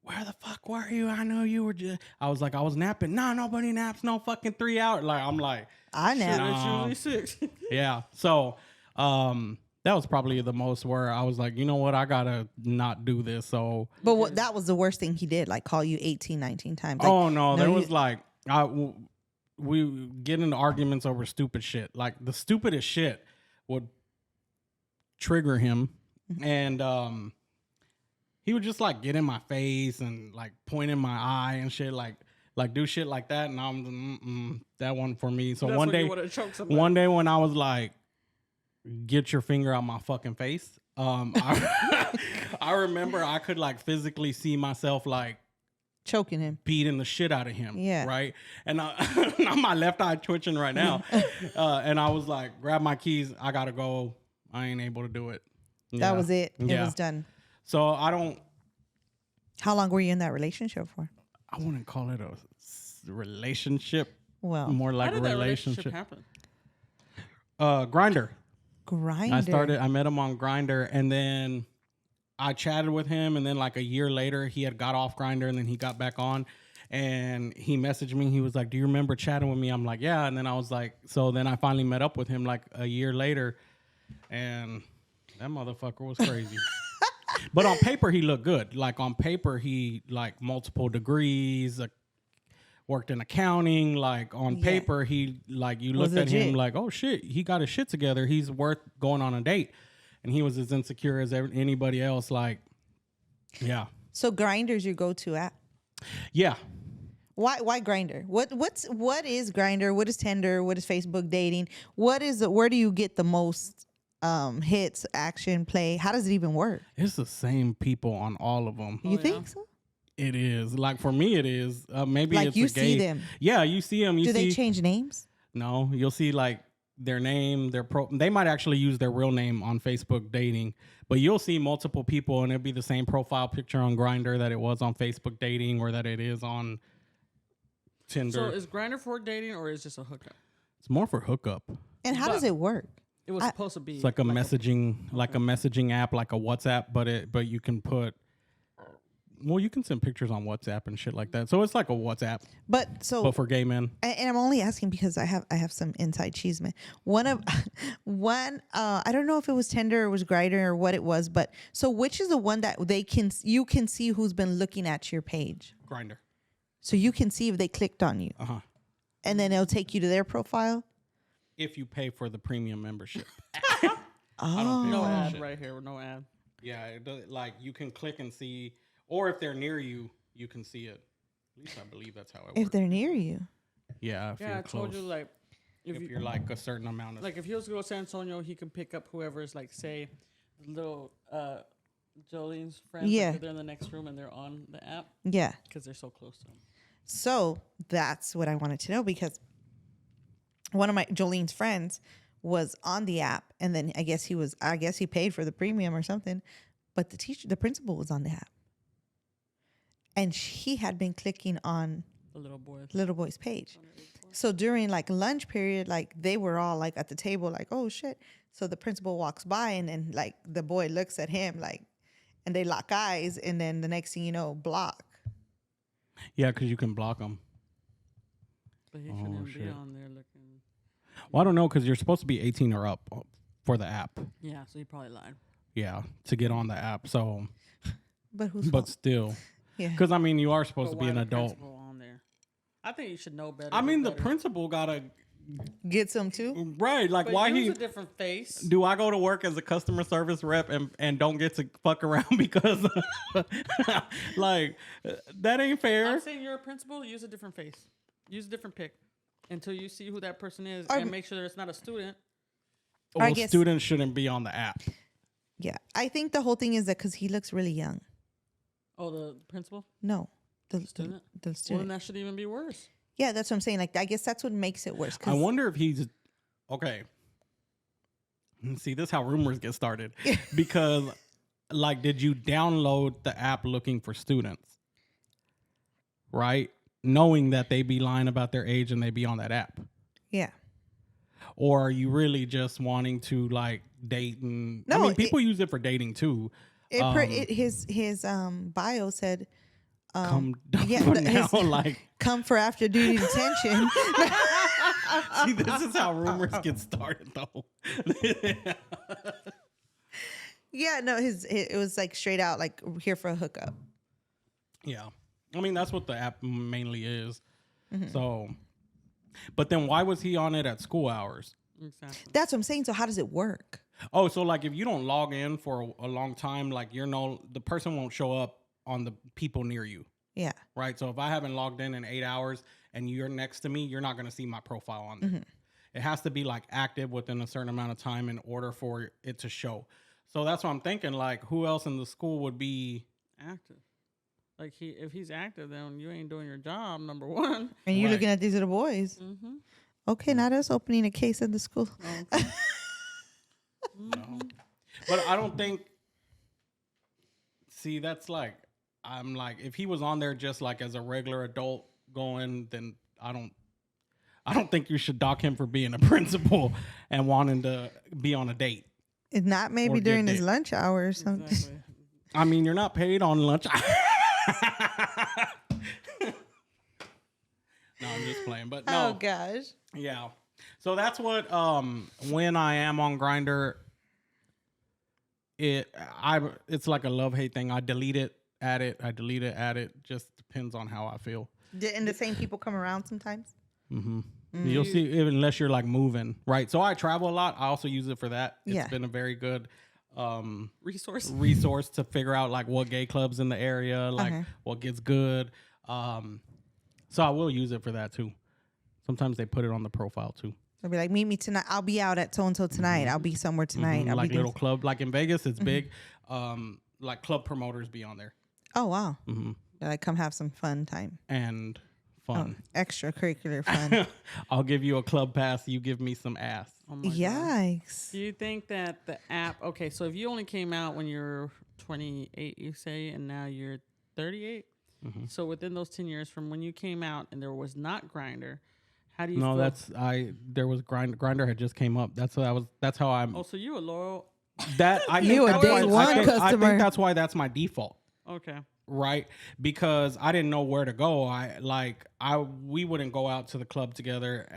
where the fuck were you? I know you were just... I was like, I was napping. Nah, nobody naps no fucking 3 hours. Like, I'm like... I nap. It's usually 6. Yeah. So that was probably the most where I was like, you know what? I got to not do this. So... But that was the worst thing he did, like call you 18, 19 times. Like, oh, no. There was like... we get into arguments over stupid shit. Like, the stupidest shit would trigger him. And he would just like get in my face and like point in my eye and shit, like do shit like that. And I'm that one for me. So one day when I was like, get your finger out my fucking face. I remember I could like physically see myself like choking him, beating the shit out of him. Yeah. Right. And my left eye twitching right now. And I was like, grab my keys. I got to go. I ain't able to do it. That was it. It was done. So I don't... How long were you in that relationship for? I wouldn't call it a relationship. Well, more like How did a that relationship. happen? Grindr. Grindr. I met him on Grindr, and then I chatted with him, and then like a year later, he had got off Grindr, and then he got back on, and he messaged me. He was like, do you remember chatting with me? I'm like, yeah. And then I was like, so then I finally met up with him like a year later, and that motherfucker was crazy. But on paper, he looked good. Like on paper, he like multiple degrees, worked in accounting. Like on paper, he like you looked at him like, oh shit, he got his shit together. He's worth going on a date. And he was as insecure as anybody else. Like, yeah. So Grindr's your go-to app? Yeah. Why Grindr? What is Grindr? What is Tinder? What is Facebook dating? Where do you get the most hits, action, play? How does it even work? It's the same people on all of them. You think so? It is. Like for me, it is. Maybe like it's you a gay. see them. Yeah, you see them. Do they change names? No, you'll see like their name, they might actually use their real name on Facebook dating, but you'll see multiple people and it'll be the same profile picture on Grindr that it was on Facebook dating or that it is on Tinder. So is Grindr for dating or is it just a hookup? It's more for hookup. And how does it work? It was supposed to be. It's like a messaging app, like a WhatsApp, but you can put. Well, you can send pictures on WhatsApp and shit like that. So it's like a WhatsApp, but for gay men. And I'm only asking because I have some inside cheese, man. I don't know if it was Tinder or it was Grindr or what it was, but so which is the one that you can see who's been looking at your page? Grindr. So you can see if they clicked on you. And then it'll take you to their profile. If you pay for the premium membership. No ad right here. No ad. Yeah, it does, like you can click and see, or if they're near you, you can see it. At least I believe that's how it works. If they're near you. Yeah, if you're I close. told you like if you're like a certain amount of like if he was to go to San Antonio, he can pick up whoever's like say little Jolene's friends. Yeah, like they're in the next room and they're on the app. Yeah, because they're so close to him. So that's what I wanted to know because one of Jolene's friends was on the app, and then I guess he paid for the premium or something, but the principal was on the app, and he had been clicking on the little boy's page. So during like lunch period, like they were all like at the table, like, oh shit. So the principal walks by, and then like the boy looks at him like, and they lock eyes, and then the next thing you know, block. Yeah, because you can block them. But he shouldn't be on there looking. Well, I don't know because you're supposed to be 18 or up for the app. Yeah, so he probably lied. Yeah, to get on the app. So, But who's but still, yeah. because I mean, you are supposed But to be why an the adult. principal on there? I think you should know better. I mean, know the better. principal gotta Get some too? right. Like, But why use he? a different face. Do I go to work as a customer service rep and don't get to fuck around because, like, that ain't fair. I'm saying you're a principal. Use a different face. Use a different pic until you see who that person is, and make sure that it's not a student. Well, guess- students shouldn't be on the app. Yeah. I think the whole thing is that because he looks really young. Oh, the principal, No. The student. The Well, student. then that should even be worse. Yeah, that's what I'm saying. Like, I guess that's what makes it worse. I wonder if he's okay. See, this is how rumors get started. Because, like, did you download the app looking for students? Right? Knowing that they be lying about their age and they be on that app. Yeah. Or are you really just wanting to, like, date and... I No, mean, people use it for dating, too. His bio said, Come yeah, for now, like... come for after duty detention. See, this is how rumors get started, though. Yeah, no, it was like straight out, like, here for a hookup. Yeah. I mean, that's what the app mainly is. Mm-hmm. So, but then why was he on it at school hours? Exactly. That's what I'm saying. So how does it work? Oh, so like if you don't log in for a long time, like the person won't show up on the people near you. Yeah. Right. So if I haven't logged in 8 hours and you're next to me, you're not going to see my profile on there. It has to be like active within a certain amount of time in order for it to show. So that's what I'm thinking. Like, who else in the school would be Active. Like if he's active, then you ain't doing your job. Number one. And you're Right. looking at these little boys. Mm-hmm. Okay, not us opening a case in the school. No. But I don't think. See, that's like, I'm like, if he was on there just like as a regular adult going, then I don't think you should dock him for being a principal and wanting to be on a date. It's not Or maybe get during his dick. lunch hour or something. Exactly. I mean, you're not paid on lunch. No, I'm just playing. But no, Oh gosh. yeah. So that's what when I am on Grindr, it's like a love-hate thing. I delete it, add it, I delete it, add it. Just depends on how I feel. And the same people come around sometimes? Mm-hmm. You'll see, unless you're like moving, right? So I travel a lot. I also use it for that. It's Yeah. been a very good Resource. to figure out like what gay clubs in the area, like what gets good. So I will use it for that too. Sometimes they put it on the profile too. They'll be like, meet me tonight. I'll be out at so-and-so tonight. I'll be somewhere tonight. I'll Like be doing little club, like in Vegas, it's big. Like club promoters be on there. Oh, wow. They're like, come have some fun time. And fun. Extracurricular fun. I'll give you a club pass. You give me some ass. Oh my God. Yikes. Do you think that the app? Okay, so if you only came out when you're 28, you say, and now you're 38. So within those 10 years from when you came out and there was not Grindr, how do you? No, feel? there was Grindr had just came up. That's how I'm. Oh, so you a loyal? That I think You a that's day why- one I think customer. that's why that's my default. Okay. Right, because I didn't know where to go. We wouldn't go out to the club together.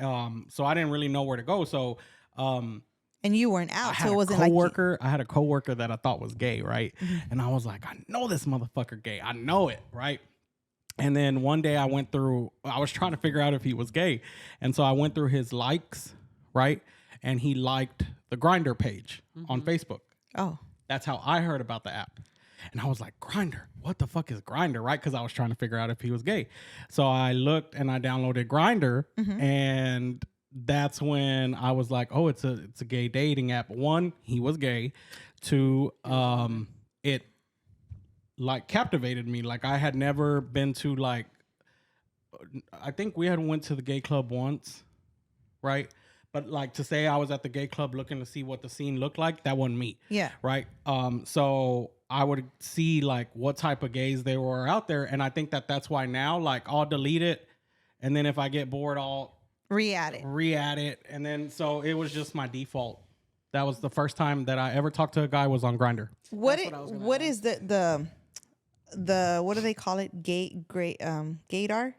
So I didn't really know where to go. So And you weren't I out, had so it a wasn't like coworker. I had a coworker that I thought was gay, right? And I was like, I know this motherfucker gay. I know it, right? And then one day I was trying to figure out if he was gay, and so I went through his likes, right? And he liked the Grindr page on Facebook. Oh, That's how I heard about the app. And I was like, Grindr, what the fuck is Grindr, right? Because I was trying to figure out if he was gay. So I looked and I downloaded Grindr, and that's when I was like, oh, it's a gay dating app. One, he was gay. Two, it like captivated me. Like I had never been to like, I think we had went to the gay club once, right? But like to say I was at the gay club looking to see what the scene looked like, that wasn't me. yeah. Right. So I would see like what type of gays there were out there. And I think that's why now, like I'll delete it. And then if I get bored, I'll Re-add it. re-add it. And then, so it was just my default. That was the first time that I ever talked to a guy was on Grindr. What what I was gonna is the what do they call it? Gaydar?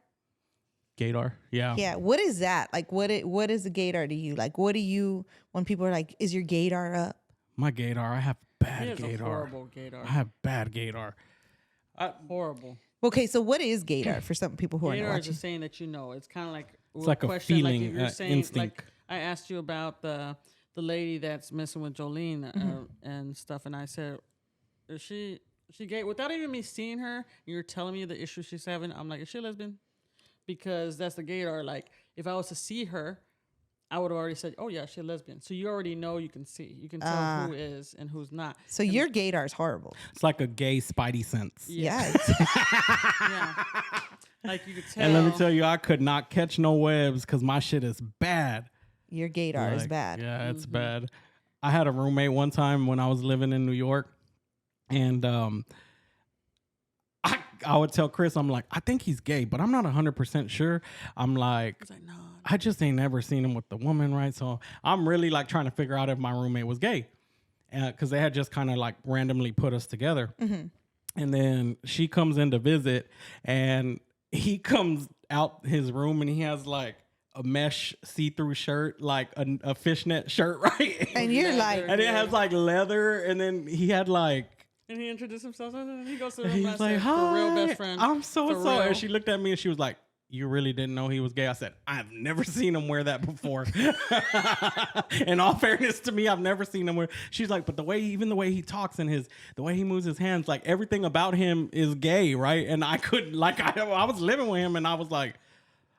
Gaydar. Yeah. Yeah. What is that? Like, what is a gaydar to you? Like, what do you, when people are like, is your gaydar up? My Gaydar, I have bad He has a Gaydar. horrible gaydar. I have bad Gaydar. Horrible. Okay. So what is gaydar for some people who are not Gaydar is watching? just saying that you know. It's kind of like It's like a question, feeling, like you're saying, instinct. Like I asked you about the lady that's messing with Jolene and stuff, and I said, is she gay? Without even me seeing her, you're telling me the issue she's having. I'm like, is she a lesbian? Because that's the gaydar. Like, if I was to see her, I would have already said, oh yeah, she's a lesbian. So you already know, you can see. You can tell who is and who's not. So your gaydar is horrible. It's like a gay spidey sense. Yeah. Yeah. Like you could tell. And let me tell you, I could not catch no webs because my shit is bad. Your gaydar is Like, bad. Yeah, it's bad. I had a roommate one time when I was living in New York, and I would tell Chris, I'm like, I think he's gay, but I'm not 100% sure. I'm like, I was like, no. I just ain't never seen him with the woman, right? So I'm really like trying to figure out if my roommate was gay, because they had just kind of like randomly put us together. And then she comes in to visit, and he comes out his room, and he has like a mesh see-through shirt, like a fishnet shirt, right? And you're like, And it has like leather, and then he had like. And he introduced himself, and he goes to the room. He's And I like, said, "Hi, for real, best friend. I'm so For and so." real. And she looked at me and she was like, "You really didn't know he was gay?" I said, "I've never seen him wear that before." In all fairness to me, I've never seen him wear. She's like, "But the way he talks and the way he moves his hands, like everything about him is gay, right?" And I couldn't, like, I was living with him, and I was like,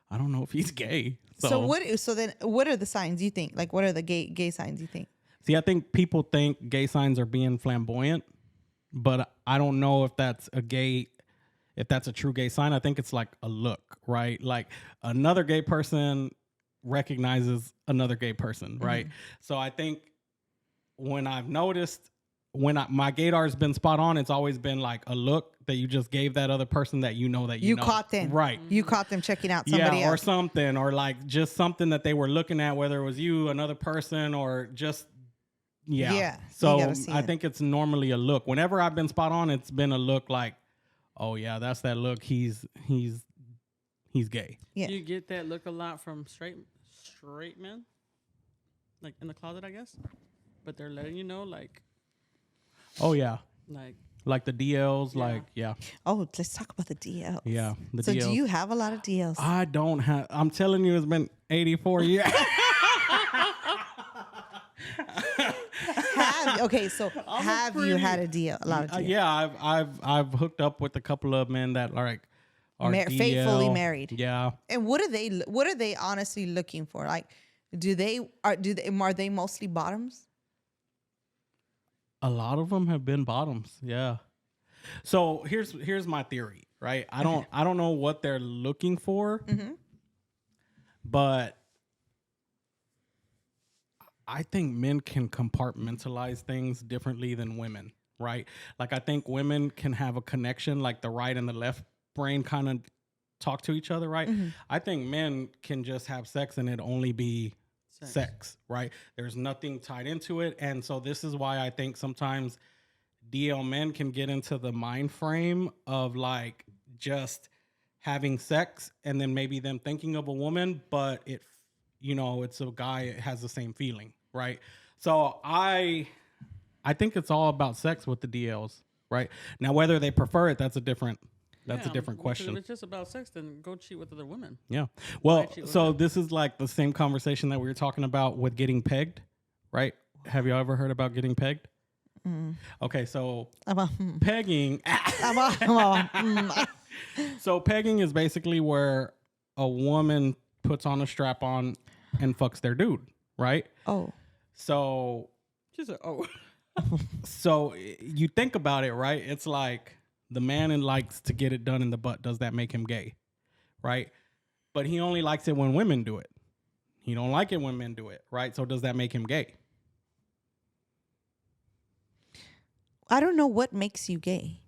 I don't know if he's gay. so then what are the signs you think? Like, what are the gay signs you think? See, I think people think gay signs are being flamboyant, but I don't know if that's a true gay sign. I think it's like a look, right? Like another gay person recognizes another gay person, right? So I think when I've noticed, my gaydar's been spot on, it's always been like a look that you just gave that other person that you know. You caught them. Right. You caught them checking out somebody Or else. something, or like just something that they were looking at, whether it was you, another person, or just. Yeah. Yeah, you So gotta see I it. think it's normally a look. Whenever I've been spot on, it's been a look like, oh yeah, that's that look. He's gay. Yeah. Do you get that look a lot from straight men? Like in the closet, I guess? But they're letting you know, like, Oh yeah. like The DLs, Yeah. like yeah. Oh, let's talk about the DL. Yeah. The So DLs. do you have a lot of DLs? I don't have. I'm telling you, it's been 84 years. Have you had a deal? A lot of deals. Yeah, I've hooked up with a couple of men that are DL. Faithfully married. Yeah. And what are they honestly looking for? Like, are they mostly bottoms? A lot of them have been bottoms. Yeah. So here's my theory, right? I don't know what they're looking for, but I think men can compartmentalize things differently than women, right? Like I think women can have a connection, like the right and the left brain kind of talk to each other, right? I think men can just have sex and it only be sex, right? There's nothing tied into it. And so this is why I think sometimes DL men can get into the mind frame of like just having sex and then maybe them thinking of a woman, but it's a guy, it has the same feeling, right? So I think it's all about sex with the DLs, right? Now, whether they prefer it, that's a different question. If it's just about sex, then go cheat with other women. Yeah. Well, cheat with so them? this is like the same conversation that we were talking about with getting pegged, right? Have you ever heard about getting pegged? Okay, so pegging. So pegging is basically where a woman puts on a strap on and fucks their dude, right? Oh. So She said, "Oh, so you think about it, right? It's like the man likes to get it done in the butt. Does that make him gay, right? But he only likes it when women do it. He don't like it when men do it, right? So does that make him gay? I don't know what makes you gay.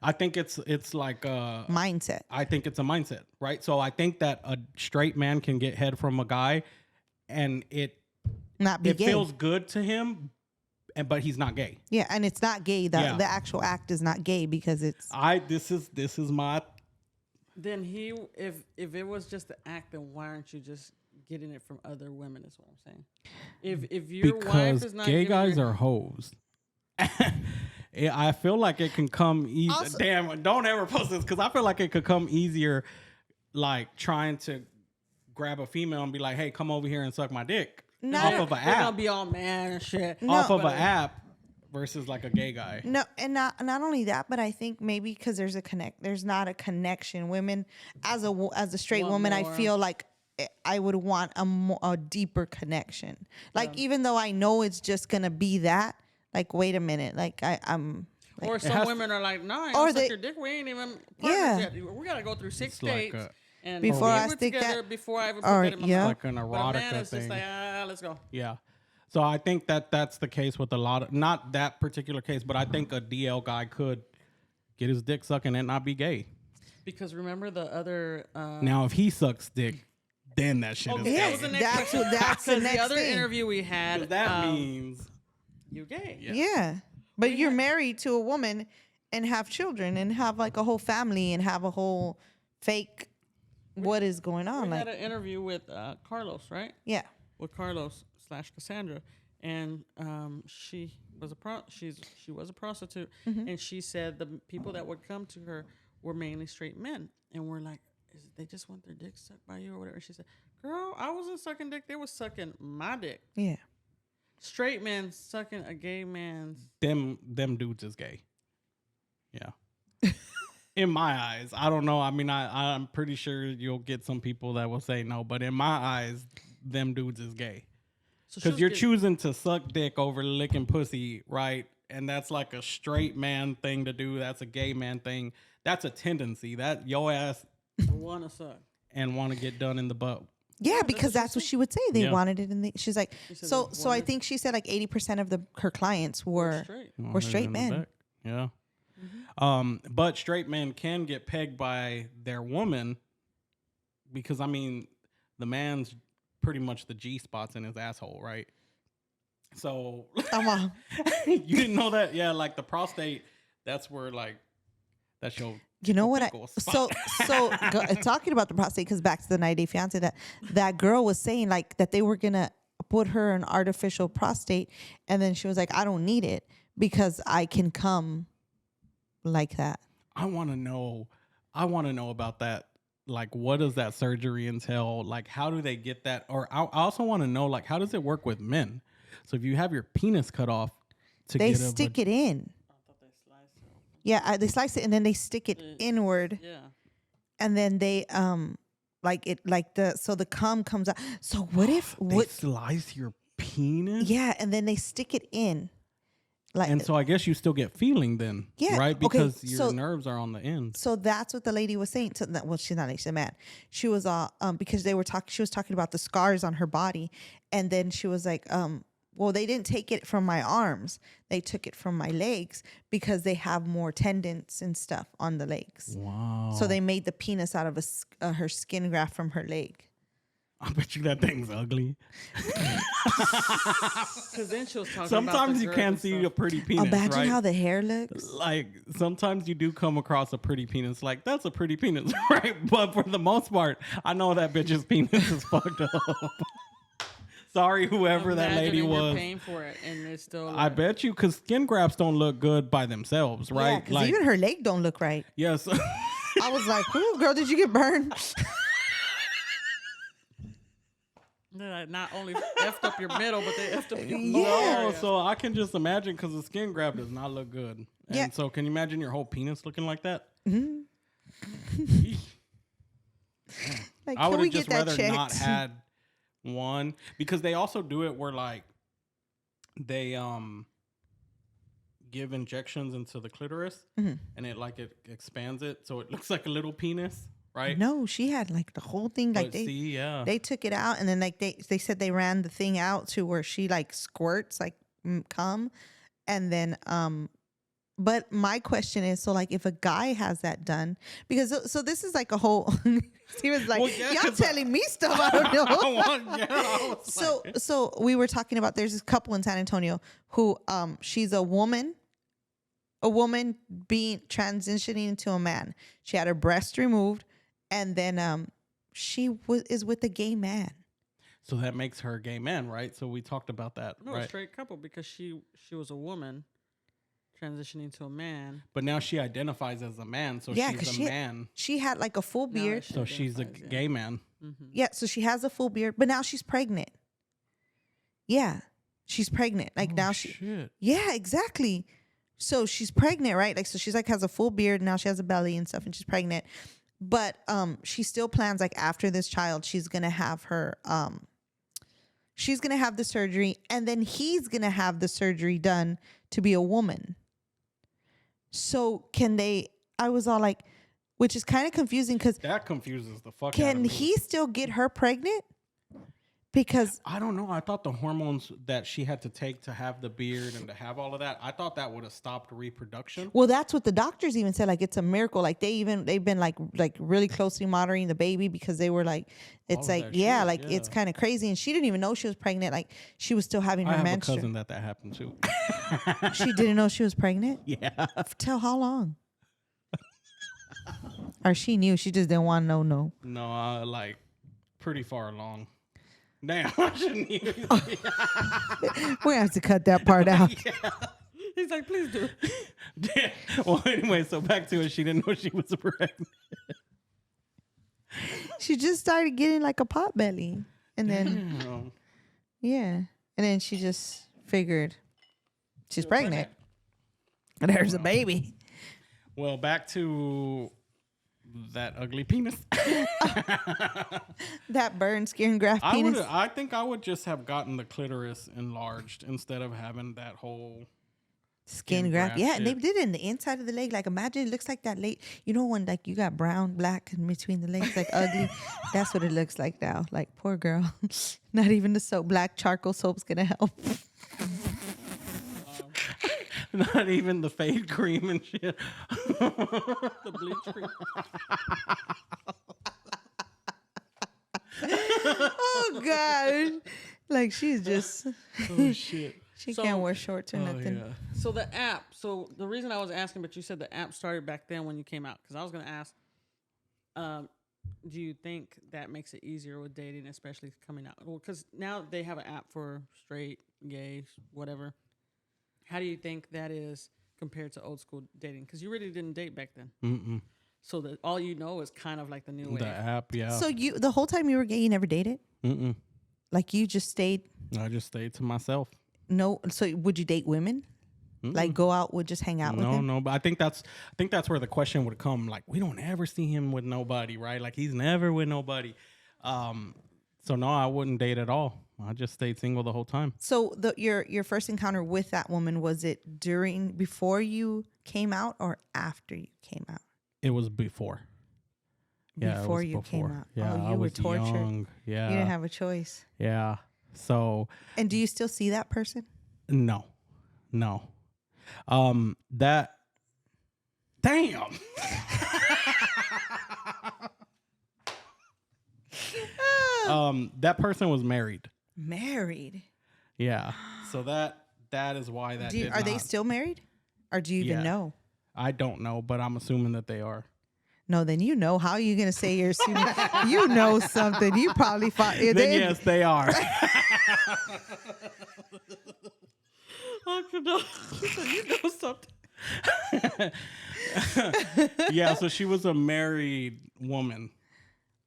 I think it's like Mindset. I think it's a mindset, right? So I think that a straight man can get head from a guy, and it Not be gay. feels good to him, but he's not gay. Yeah, and it's not gay. The actual act is not gay because it's This is my Then if it was just the act, then why aren't you just getting it from other women? Is what I'm saying. If your wife is not gay giving guys her, are hoes. I feel like it can come easy. Also- Damn, don't ever post this because I feel like it could come easier, like trying to grab a female and be like, "Hey, come over here and suck my dick." Not- Off of an they're gonna app. be all mad and shit. Off of But- an app versus like a gay guy. No, and not only that, but I think maybe because there's not a connection. Women, as a straight Want woman, I more. feel like I would want a deeper connection. Like even though I know it's just gonna be that, like wait a minute, like I'm. Like, Or some has women are like, no, I Or ain't they- suck your dick. We ain't even Yeah. partners yet. We gotta go through 6 It's like dates. And Before I live stick that- together before I even put or, that in my yeah. mouth. Like an But a erotica man is just thing. like, let's go. Yeah. So I think that's the case with a lot of, not that particular case, but I think a DL guy could get his dick sucking and not be gay. Because remember the other Now, if he sucks dick, then that shit Okay, is that gay. was the next that's question. that's the 'Cause next the other thing. interview we 'Cause had, that means you gay. Yeah. But you're married to a woman and have children and have like a whole family and have a whole fake what is going on. We Like, had an interview with Carlos, right? yeah. With Carlos / Cassandra, and she was she was a prostitute, and she said the people that would come to her were mainly straight men, and we're like, they just want their dick sucked by you or whatever. She said, "Girl, I wasn't sucking dick; they was sucking my dick. Yeah. Straight men sucking a gay man's." them dudes is gay. Yeah. In my eyes. I don't know. I mean, I'm pretty sure you'll get some people that will say no, but in my eyes, them dudes is gay. So she Because was you're getting- choosing to suck dick over licking pussy, right? And that's like a straight man thing to do. That's a gay man thing. That's a tendency. That your ass wanna suck. and want to get done in the butt. Yeah, because that's what she would say. They Yeah. wanted it, and she's like, said so. they So I wanted- think she said like 80% of her clients were Straight. were straight In the men. back. Yeah. Mm-hmm. But straight men can get pegged by their woman because, I mean, the man's pretty much the G spots in his asshole, right? So Come on. you didn't know that? Yeah, like the prostate, that's where like that's your You know what? pickle spot. Talking about the prostate, because back to the 90 Day Fiance, that girl was saying like that they were gonna put her an artificial prostate, and then she was like, I don't need it because I can come like that. I want to know about that. Like, what does that surgery entail? Like, how do they get that? Or I also want to know, like, how does it work with men? So if you have your penis cut off, They stick it in. I thought they sliced it. Yeah, they slice it and then they stick it inward, Yeah. and then they so the cum comes out. So what if they slice your penis? Yeah, and then they stick it in. Like, And so I guess you still get feeling then, Yeah, right? okay, Because your so- nerves are on the end. so that's what the lady was saying. Well, she's not. She's a man. She was because they were talking. She was talking about the scars on her body, and then she was like, well, they didn't take it from my arms. They took it from my legs because they have more tendons and stuff on the legs. Wow. So they made the penis out of her skin graft from her leg. I bet you that thing's ugly. Because then she was talking about Sometimes the you girth can't and see stuff. a pretty penis, Imagine right? how the hair looks. Like, sometimes you do come across a pretty penis. Like, that's a pretty penis, right? But for the most part, I know that bitch's penis is fucked up. Sorry, whoever that lady Imagine you're was. paying for it, and it's still. I bet you, because skin grafts don't look good by themselves, Yeah, right? because even her leg don't look right. yes. I was like, "Ooh, girl, did you get burned?" They not only effed up your middle, but they effed up your Yeah. No, area. so I can just imagine because the skin graft does not look good. And Yeah. so can you imagine your whole penis looking like that? Like, I can would we have just get that rather checked? not had one because they also do it where like they give injections into the clitoris and it expands it so it looks like a little penis, right? No, she had like the whole thing. Like But see, yeah. they took it out, and then like they said they ran the thing out to where she like squirts like cum, and then but my question is, so like if a guy has that done, because so this is like a whole he was like, Well, yeah, y'all 'cause telling me stuff I don't know. I was So like- so we were talking about, there's this couple in San Antonio who she's a woman being transitioning into a man. She had her breast removed and then she is with a gay man. So that makes her a gay man, right? So we talked about that, No, right? a straight couple because she was a woman transitioning to a man. But now she identifies as a man, so Yeah, she's 'cause a man. She had like a full Now beard. she So she's a identifies, yeah. gay man. Yeah, so she has a full beard, but now she's pregnant. Yeah, she's pregnant. Like now she. Shit. Yeah, exactly. So she's pregnant, right? Like so she's like has a full beard, now she has a belly and stuff, and she's pregnant. But she still plans like after this child, she's gonna have her she's gonna have the surgery, and then he's gonna have the surgery done to be a woman. So can they? I was all like, which is kind of confusing because That confuses the fuck out of can me. he still get her pregnant? Because I don't know. I thought the hormones that she had to take to have the beard and to have all of that, I thought that would have stopped reproduction. well, that's what the doctors even said. Like it's a miracle. Like they've been like really closely monitoring the baby because they were like, it's All of like that yeah, shit, like it's kind of crazy. And she didn't even know she was pregnant. Like she was still having I her have a menstrual. cousin that happened to. She didn't know she was pregnant. Yeah. Till how long? Or she knew. She just didn't want to know. No. No, like pretty far along. Damn, I shouldn't even. We're gonna have to cut that part out. He's like, please do. Yeah. Well, anyway, so back to it. She didn't know she was pregnant. She just started getting like a pot belly, and then Damn. yeah, and then she just figured she's pregnant, and there's a baby. Well, back to that ugly penis. That burn skin graft penis. I think I would just have gotten the clitoris enlarged instead of having that whole. Skin graft. graft Yeah, and they shit. did it in the inside of the leg. Like imagine it looks like that leg. You know when like you got brown, black in between the legs, like ugly. That's what it looks like now. Like poor girl. Not even the soap. Black charcoal soap's gonna help. Not even the fade cream and shit. The bleach cream. Oh god. Like she's just Oh shit. she So- can't wear shorts or Oh nothing. yeah. So the app. So the reason I was asking, but you said the app started back then when you came out, because I was going to ask, do you think that makes it easier with dating, especially coming out? Well, because now they have an app for straight, gay, whatever. How do you think that is compared to old school dating? Because you really didn't date back then. Mm-mm. So that all you know is kind of like the new way. The app, yeah. So you the whole time you were gay, you never dated? Mm-mm. Like you just stayed I just stayed to myself. no so would you date women? Like go out would just hang out with him? No, but I think that's where the question would come. Like, we don't ever see him with nobody, right? Like he's never with nobody. So no, I wouldn't date at all. I just stayed single the whole time. So your first encounter with that woman, was it before you came out or after you came out? It was before. Yeah, Before it was you came before. out. Yeah, Oh, I you were was tortured. young. Yeah, You didn't have a choice. yeah. So And do you still see that person? no. That. Damn. That person was married. Married. Yeah. So that is why that. Are they not- still married? Or do you even Yeah. know? I don't know, but I'm assuming that they are. No, then you know. How are you going to say you're assuming? You know something. You probably thought. Then yes, they are. I could know. You know something. Yeah. So she was a married woman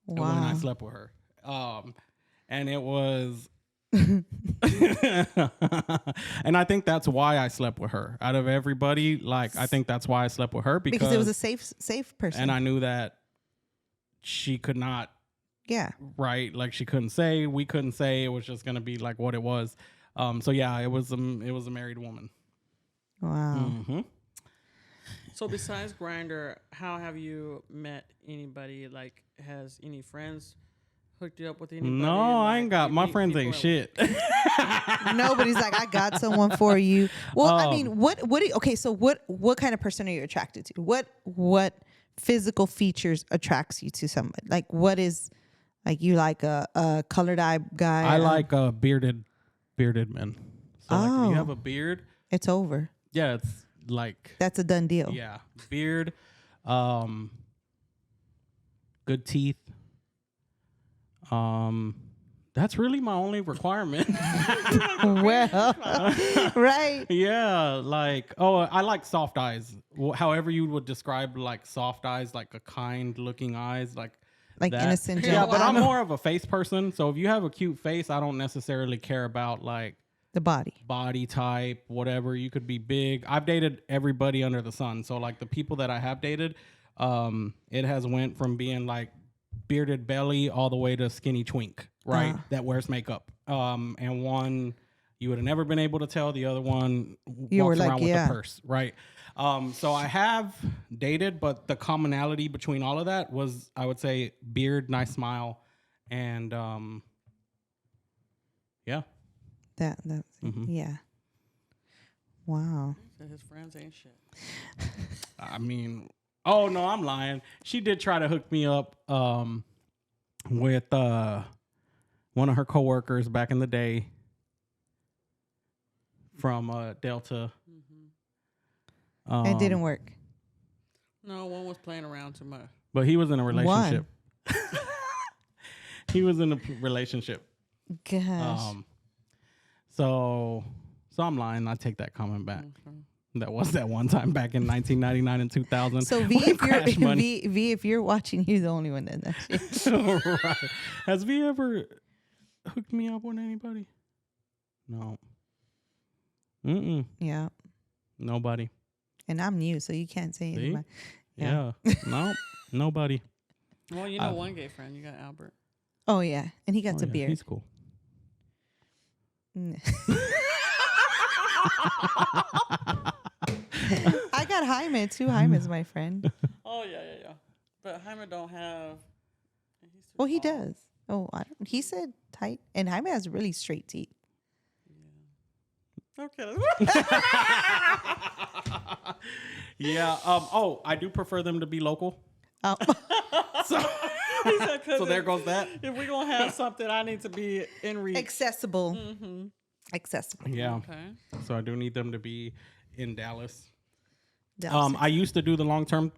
when I Wow. slept with her. And it was. And I think that's why I slept with her. Out of everybody, like I think that's why I slept with her Because it was a safe person. and I knew that she could not yeah. right, like she couldn't say, we couldn't say. It was just gonna be like what it was. So yeah, it was a married woman. Wow. Mm-hmm. So besides Grindr, how have you met anybody? Like, has any friends hooked you up with anybody? No, I ain't got my friends ain't shit. Nobody's like, I got someone for you. Well, I mean, what kind of person are you attracted to? What physical features attracts you to somebody? Like, what is, like, you like a colored eye guy? I like bearded men. So like if Oh. you have a beard, It's over. yeah, it's like That's a done deal. yeah, beard. good teeth. That's really my only requirement. Well, right. Yeah, like, I like soft eyes. However you would describe like soft eyes, like a kind looking eyes, like that. Innocent. Yeah, but I'm gentle- more of a face person. So if you have a cute face, I don't necessarily care about like the body. body type, whatever. You could be big. I've dated everybody under the sun. So like the people that I have dated, it has went from being like bearded belly all the way to skinny twink, right? That wears makeup. And one you would have never been able to tell. The other one You walks were like, around with yeah. a purse, right? So I have dated, but the commonality between all of that was, I would say, beard, nice smile, and yeah. That's yeah. Wow. So his friends ain't shit. I mean, oh no, I'm lying. She did try to hook me up with one of her coworkers back in the day from Delta. It didn't work. No, one was playing around too much. But he was in a relationship. He was in a relationship. Gosh. So I'm lying. I take that comment back. That was that one time back in 1999 and 2000. So V, if you're watching, you're the only one that shit. Right. Has V ever hooked me up with anybody? No. Yeah. Nobody. And I'm new, so you can't say See? anything. Yeah. No. Nobody. Well, you know one gay friend. You got Albert. Oh yeah, and he got a beard. He's cool. I got Jaime too. Jaime's my friend. Oh yeah. But Jaime don't have. Well, he does. Oh, I don't. He said tight, and Jaime has really straight teeth. Okay. Yeah. I do prefer them to be local. Oh. So there goes that. If we're gonna have something, I need to be in reach. Accessible. Accessible. Yeah. Okay. So I do need them to be in Dallas. Dallas. I used to do the long term.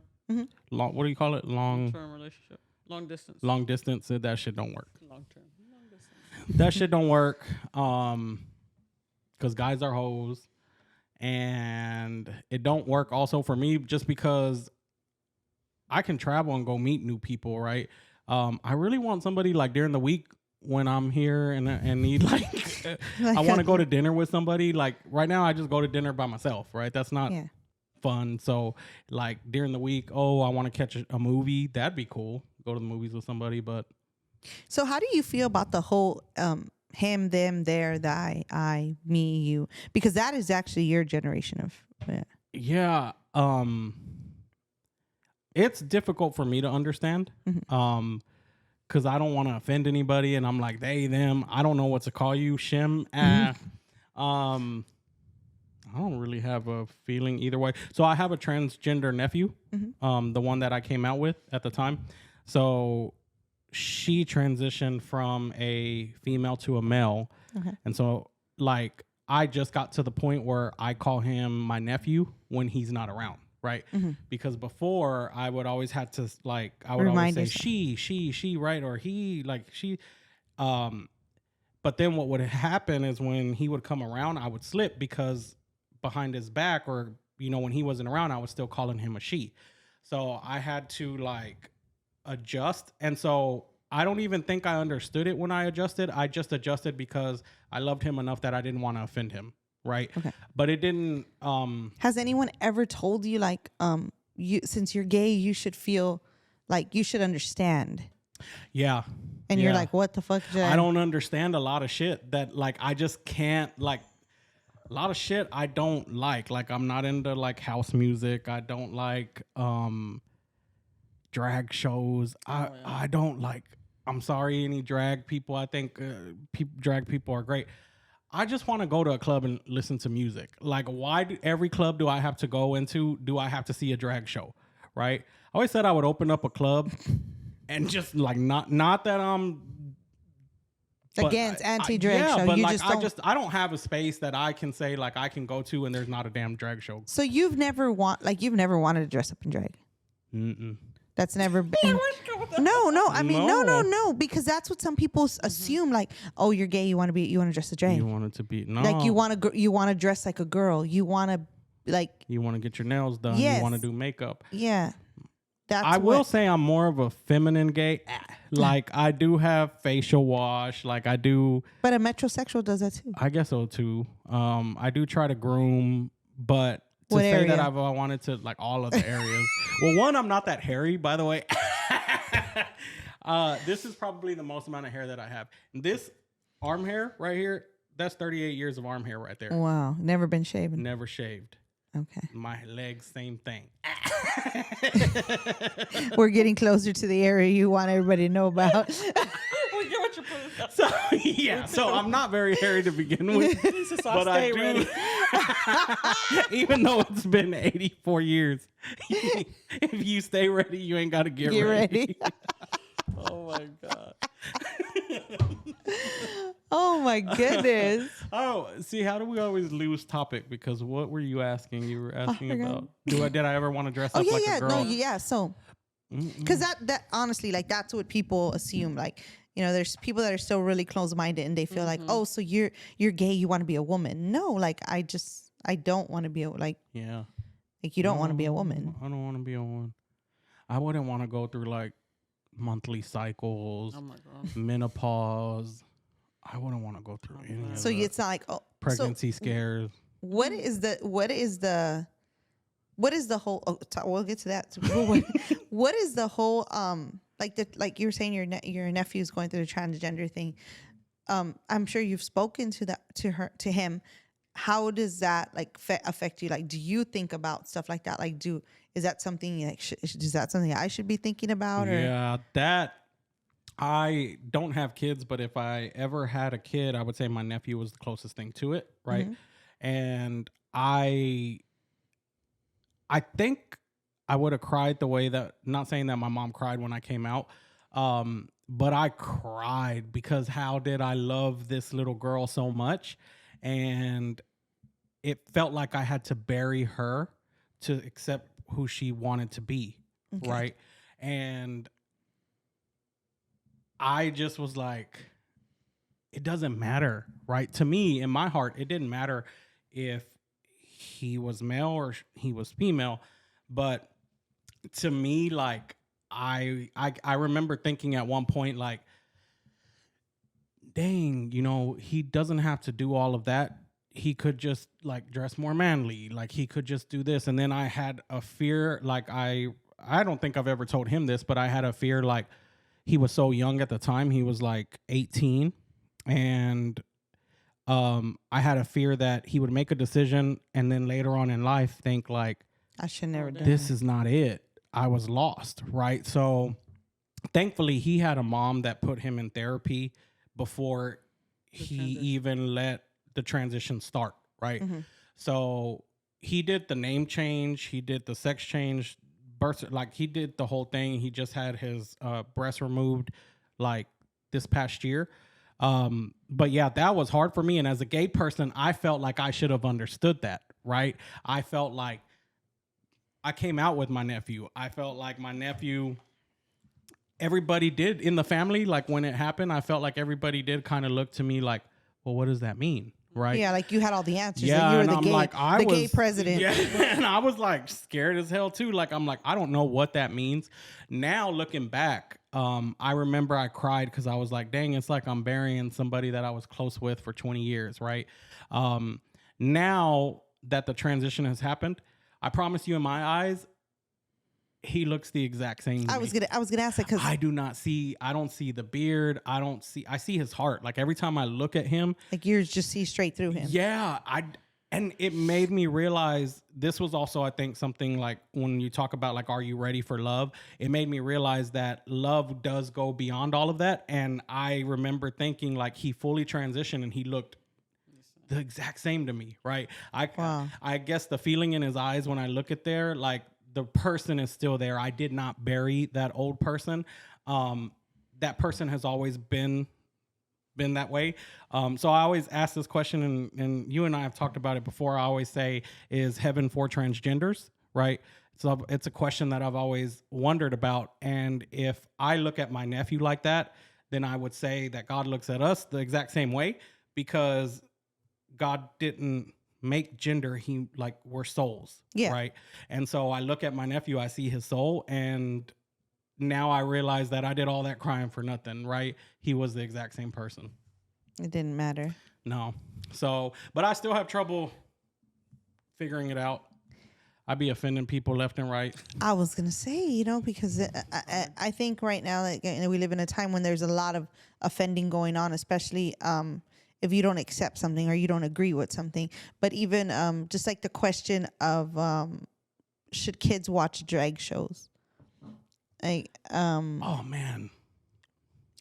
What do you call it? Term relationship. Long distance. Long distance. That shit don't work. Long term. Long distance. That shit don't work. Because guys are hoes, and it don't work also for me just because I can travel and go meet new people, right? I really want somebody like during the week when I'm here and need like I want to go to dinner with somebody. Like right now, I just go to dinner by myself, right? That's not fun. So like during the week, I want to catch a movie. That'd be cool. Go to the movies with somebody, but. So how do you feel about the whole him, them, there, the I, me, you? Because that is actually your generation of. Yeah. It's difficult for me to understand. Because I don't want to offend anybody, and I'm like they, them. I don't know what to call you, shim. I don't really have a feeling either way. So I have a transgender nephew, the one that I came out with at the time. So she transitioned from a female to a male, and so like I just got to the point where I call him my nephew when he's not around. Right. Because before I would always have to like, I would always say she, right. Or he, like she, but then what would happen is when he would come around, I would slip because behind his back or, when he wasn't around, I was still calling him a she. So I had to like adjust. And so I don't even think I understood it when I adjusted. I just adjusted because I loved him enough that I didn't want to offend him. Right. Okay. But it didn't. Has anyone ever told you like, since you're gay, you should feel like you should understand? Yeah. And you're like, what the fuck? I don't understand a lot of shit that like I just can't like. A lot of shit I don't like. Like I'm not into like house music. I don't like drag shows. I don't like. I'm sorry, any drag people. I think drag people are great. I just want to go to a club and listen to music. Like, why every club do I have to go into? Do I have to see a drag show? Right? I always said I would open up a club and just like not that I'm against anti-drag show. But you like I don't have a space that I can say like I can go to and there's not a damn drag show. So you've never wanted to dress up in drag? That's never been. No. I mean, no. Because that's what some people assume. Like, oh, you're gay. You want to dress a J. You want it to be no. Like you want to dress like a girl. You want to You want to get your nails done. Yes. You want to do makeup. Yeah. I will say I'm more of a feminine gay. Like I do have facial wash. Like I do. But a metrosexual does that too. I guess so too. I do try to groom, but to What say area? that I wanted to like all of the areas. Well, one, I'm not that hairy, by the way. This is probably the most amount of hair that I have. This arm hair right here, that's 38 years of arm hair right there. Wow. Never been shaven. Never shaved. Okay. My legs, same thing. We're getting closer to the area you want everybody to know about. We get what you're putting. So yeah, so I'm not very hairy to begin with, but I do. Ready. Even though it's been 84 years, if you stay ready, you ain't got to get ready. Oh my God. Oh my goodness. Oh, see, how do we always lose topic? Because what were you asking? You were asking about did I ever want to dress up like a girl? No, yeah. So, because that honestly, like that's what people assume. Like, you know, there's people that are still really close-minded and they feel like, oh, so you're gay, you want to be a woman. No, like I don't want to be like you don't want to be a woman. I don't want to be a woman. I wouldn't want to go through like monthly cycles, Oh my God. menopause. I wouldn't want to go through any of So that. it's not like Pregnancy scares. What is the whole? We'll get to that. What is the whole like you were saying your nephew's going through the transgender thing. I'm sure you've spoken to him. How does that like affect you? Like, do you think about stuff like that? Like, is that something like is that something I should be thinking about? Or? Yeah, that I don't have kids, but if I ever had a kid, I would say my nephew was the closest thing to it, right? Mm-hmm. And I think I would have cried the way that, not saying that my mom cried when I came out, but I cried because how did I love this little girl so much? And it felt like I had to bury her to accept who she wanted to be, right? And I just was like, it doesn't matter, right? To me, in my heart, it didn't matter if he was male or he was female, but to me, like I remember thinking at one point, like, dang, you know, he doesn't have to do all of that. He could just like dress more manly, like he could just do this. And then I had a fear, like I don't think I've ever told him this, but I had a fear, like he was so young at the time. He was like 18, and I had a fear that he would make a decision and then later on in life think like, I should never do this is not it. I was lost, right? So thankfully he had a mom that put him in therapy before he even let the transition start, right? Mm-hmm. So he did the name change, he did the sex change, birth, like he did the whole thing. He just had his breast removed like this past year. But yeah, that was hard for me. And as a gay person, I felt like I should have understood that, right? I felt like I came out with my nephew. I felt like my nephew, everybody did in the family, like when it happened, I felt like everybody did kind of look to me like, well, what does that mean? Right? Yeah, like you had all the answers. Yeah, like you were and the I'm gay, like, the gay president. Yeah, and I was like scared as hell too. Like I'm like, I don't know what that means. Now looking back, I remember I cried because I was like, dang, it's like I'm burying somebody that I was close with for 20 years, right? Now that the transition has happened, I promise you, in my eyes, he looks the exact same. I was gonna ask that because I don't see the beard. I see his heart. Like every time I look at him, like you just see straight through him. Yeah, and it made me realize this was also, I think, something like when you talk about like, are you ready for love? It made me realize that love does go beyond all of that. And I remember thinking like he fully transitioned and he looked the exact same to me, right? I guess the feeling in his eyes when I look at there, like the person is still there. I did not bury that old person. That person has always been that way. So I always ask this question, and you and I have talked about it before. I always say, is heaven for transgenders, right? So it's a question that I've always wondered about. And if I look at my nephew like that, then I would say that God looks at us the exact same way, because God didn't make gender. He like, we're souls, right? And so I look at my nephew, I see his soul, and now I realize that I did all that crying for nothing, right? He was the exact same person. It didn't matter. No. So, but I still have trouble figuring it out. I be offending people left and right. I was gonna say, you know, because I think right now, like, you know, we live in a time when there's a lot of offending going on, especially if you don't accept something or you don't agree with something. But even just like the question of should kids watch drag shows? Like, oh man,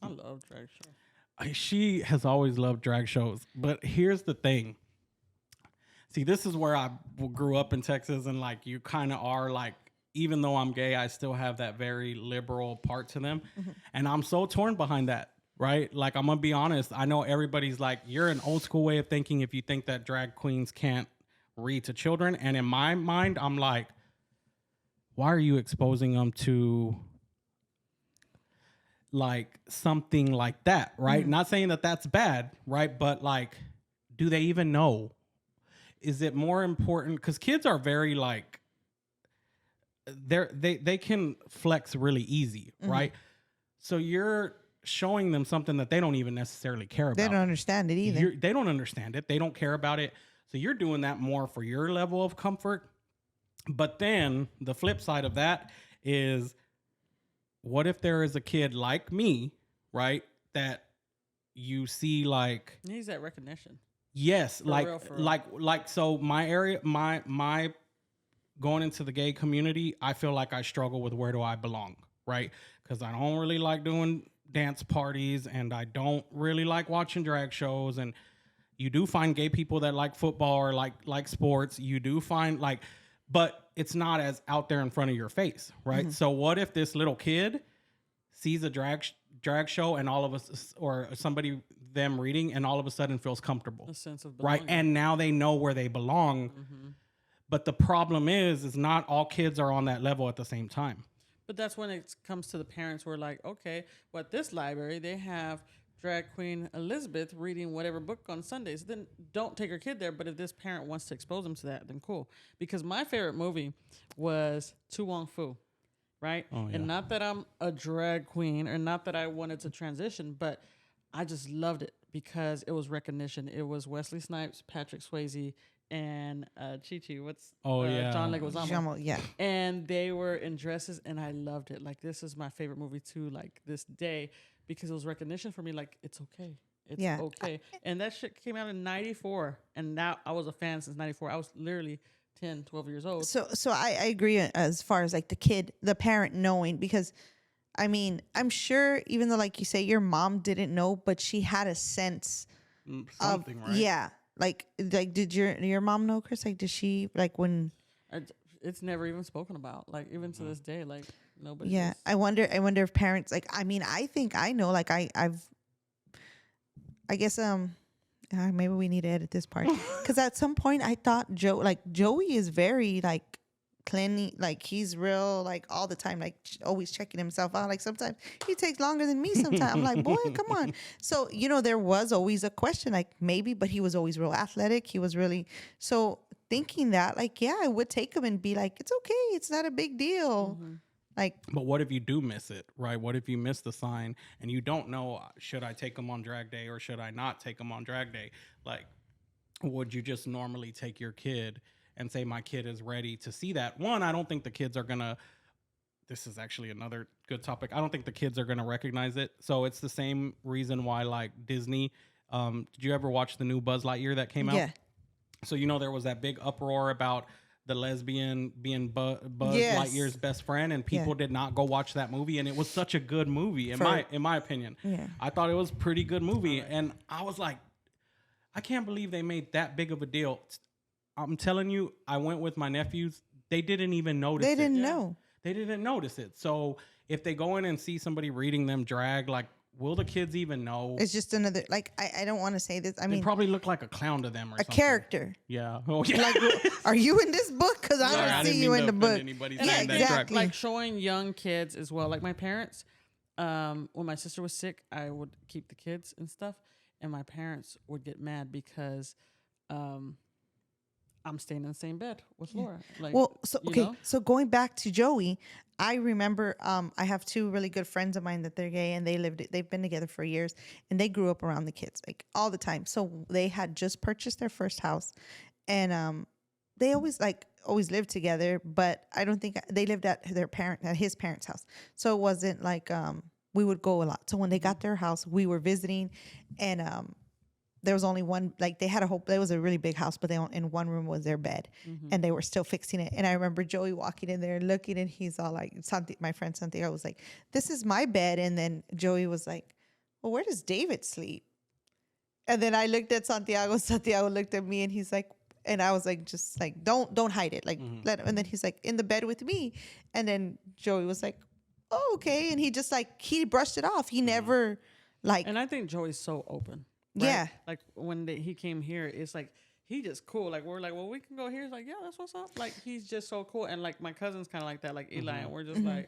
I love drag shows. She has always loved drag shows, but here's the thing. See, this is where I grew up in Texas, and like you kind of are like, even though I'm gay, I still have that very liberal part to them. Mm-hmm. And I'm so torn behind that, right? Like, I'm going to be honest. I know everybody's like, you're an old school way of thinking if you think that drag queens can't read to children. And in my mind, I'm like, why are you exposing them to like something like that, right? Not saying that that's bad, right? But like, do they even know? Is it more important? Because kids are very like, they can flex really easy, right? So you're showing them something that they don't even necessarily care about. They don't understand it either. They don't understand it. They don't care about it. So you're doing that more for your level of comfort. But then the flip side of that is, what if there is a kid like me, right, that you see like needs that recognition? Yes, for real. like so my area, my going into the gay community, I feel like I struggle with where do I belong, right? Because I don't really like doing dance parties, and I don't really like watching drag shows. And you do find gay people that like football or like sports. You do find like, but it's not as out there in front of your face, right? So what if this little kid sees a drag show and all of us, or somebody, them reading, and all of a sudden feels comfortable, a sense of belonging. Right? And now they know where they belong. But the problem is not all kids are on that level at the same time. But that's when it comes to the parents. We're like, okay, well, at this library, they have drag queen Elizabeth reading whatever book on Sundays. Then don't take your kid there. But if this parent wants to expose them to that, then cool. Because my favorite movie was Tu Wong Fu, right? Oh, yeah. And not that I'm a drag queen, or not that I wanted to transition, but I just loved it because it was recognition. It was Wesley Snipes, Patrick Swayze, and Chi-Chi. John Leguizamo. Yeah. And they were in dresses, and I loved it. Like, this is my favorite movie too, like this day, because it was recognition for me. Like, it's okay. It's okay. And that shit came out in 94. And now I was a fan since 94. I was literally 10, 12 years old. So I agree as far as like the parent knowing, because I mean, I'm sure, even though, like you say, your mom didn't know, but she had a sense something, of, right? Yeah. Like did your mom know, Chris? Like, did she, like, when? It's never even spoken about. Like, even to this day, like, nobody. Yeah. I wonder if parents, like, I mean, I think I know, like, I guess, maybe we need to edit this part. Cause at some point I thought Joey is very like, cleanly, like he's real, like all the time, like always checking himself out. Like sometimes he takes longer than me sometimes. I'm like, boy, come on. So, you know, there was always a question, like maybe, but he was always real athletic. He was really, so thinking that, like, yeah, I would take him and be like, it's okay, it's not a big deal. Like, but what if you do miss it, right? What if you miss the sign and you don't know, should I take him on drag day or should I not take him on drag day? Like, would you just normally take your kid and say, my kid is ready to see that? One, I don't think the kids are gonna, this is actually another good topic, I don't think the kids are gonna recognize it. So it's the same reason why, like, Disney, did you ever watch the new Buzz Lightyear that came out? Yeah. So, you know, there was that big uproar about the lesbian being Buzz Yes. Lightyear's best friend, and people did not go watch that movie, and it was such a good movie, in my opinion. Yeah. I thought it was a pretty good movie, and I was like, I can't believe they made that big of a deal. I'm telling you, I went with my nephews. They didn't even notice it. They didn't know. They didn't notice it. So if they go in and see somebody reading them drag, like, will the kids even know? It's just another, like, I don't want to say this. I They mean, probably look like a clown to them or a something. character. Yeah. Oh, yeah. Like, are you in this book? Because I Sorry, don't I see didn't you mean in to the offend book. anybody Yeah, saying that. exactly. Like showing young kids as well. Like my parents, when my sister was sick, I would keep the kids and stuff, and my parents would get mad because I'm staying in the same bed with Laura. Like, Well, so you okay, know? so going back to Joey, I remember I have two really good friends of mine that they're gay, and they've been together for years, and they grew up around the kids like all the time. So they had just purchased their first house, and they always lived together, but I don't think they lived at his parents' house. So it wasn't like we would go a lot. So when they got their house, we were visiting, and there was only one, like they had there was a really big house, but in one room was their bed, and they were still fixing it. And I remember Joey walking in there and looking, and he's all like, my friend Santiago was like, "This is my bed." And then Joey was like, "Well, where does David sleep?" And then I looked at Santiago. Santiago looked at me, and he's like, and I was like, just like, don't hide it. Like, let him. And then he's like, "In the bed with me." And then Joey was like, "Oh, okay." And he just like, he brushed it off. He never like, And I think Joey's so open. Right? yeah. Like when he came here, it's like he just cool. Like we're like, well, we can go here. He's like, yeah, that's what's up. Like he's just so cool. And like my cousin's kind of like that, like Eli, and we're just like,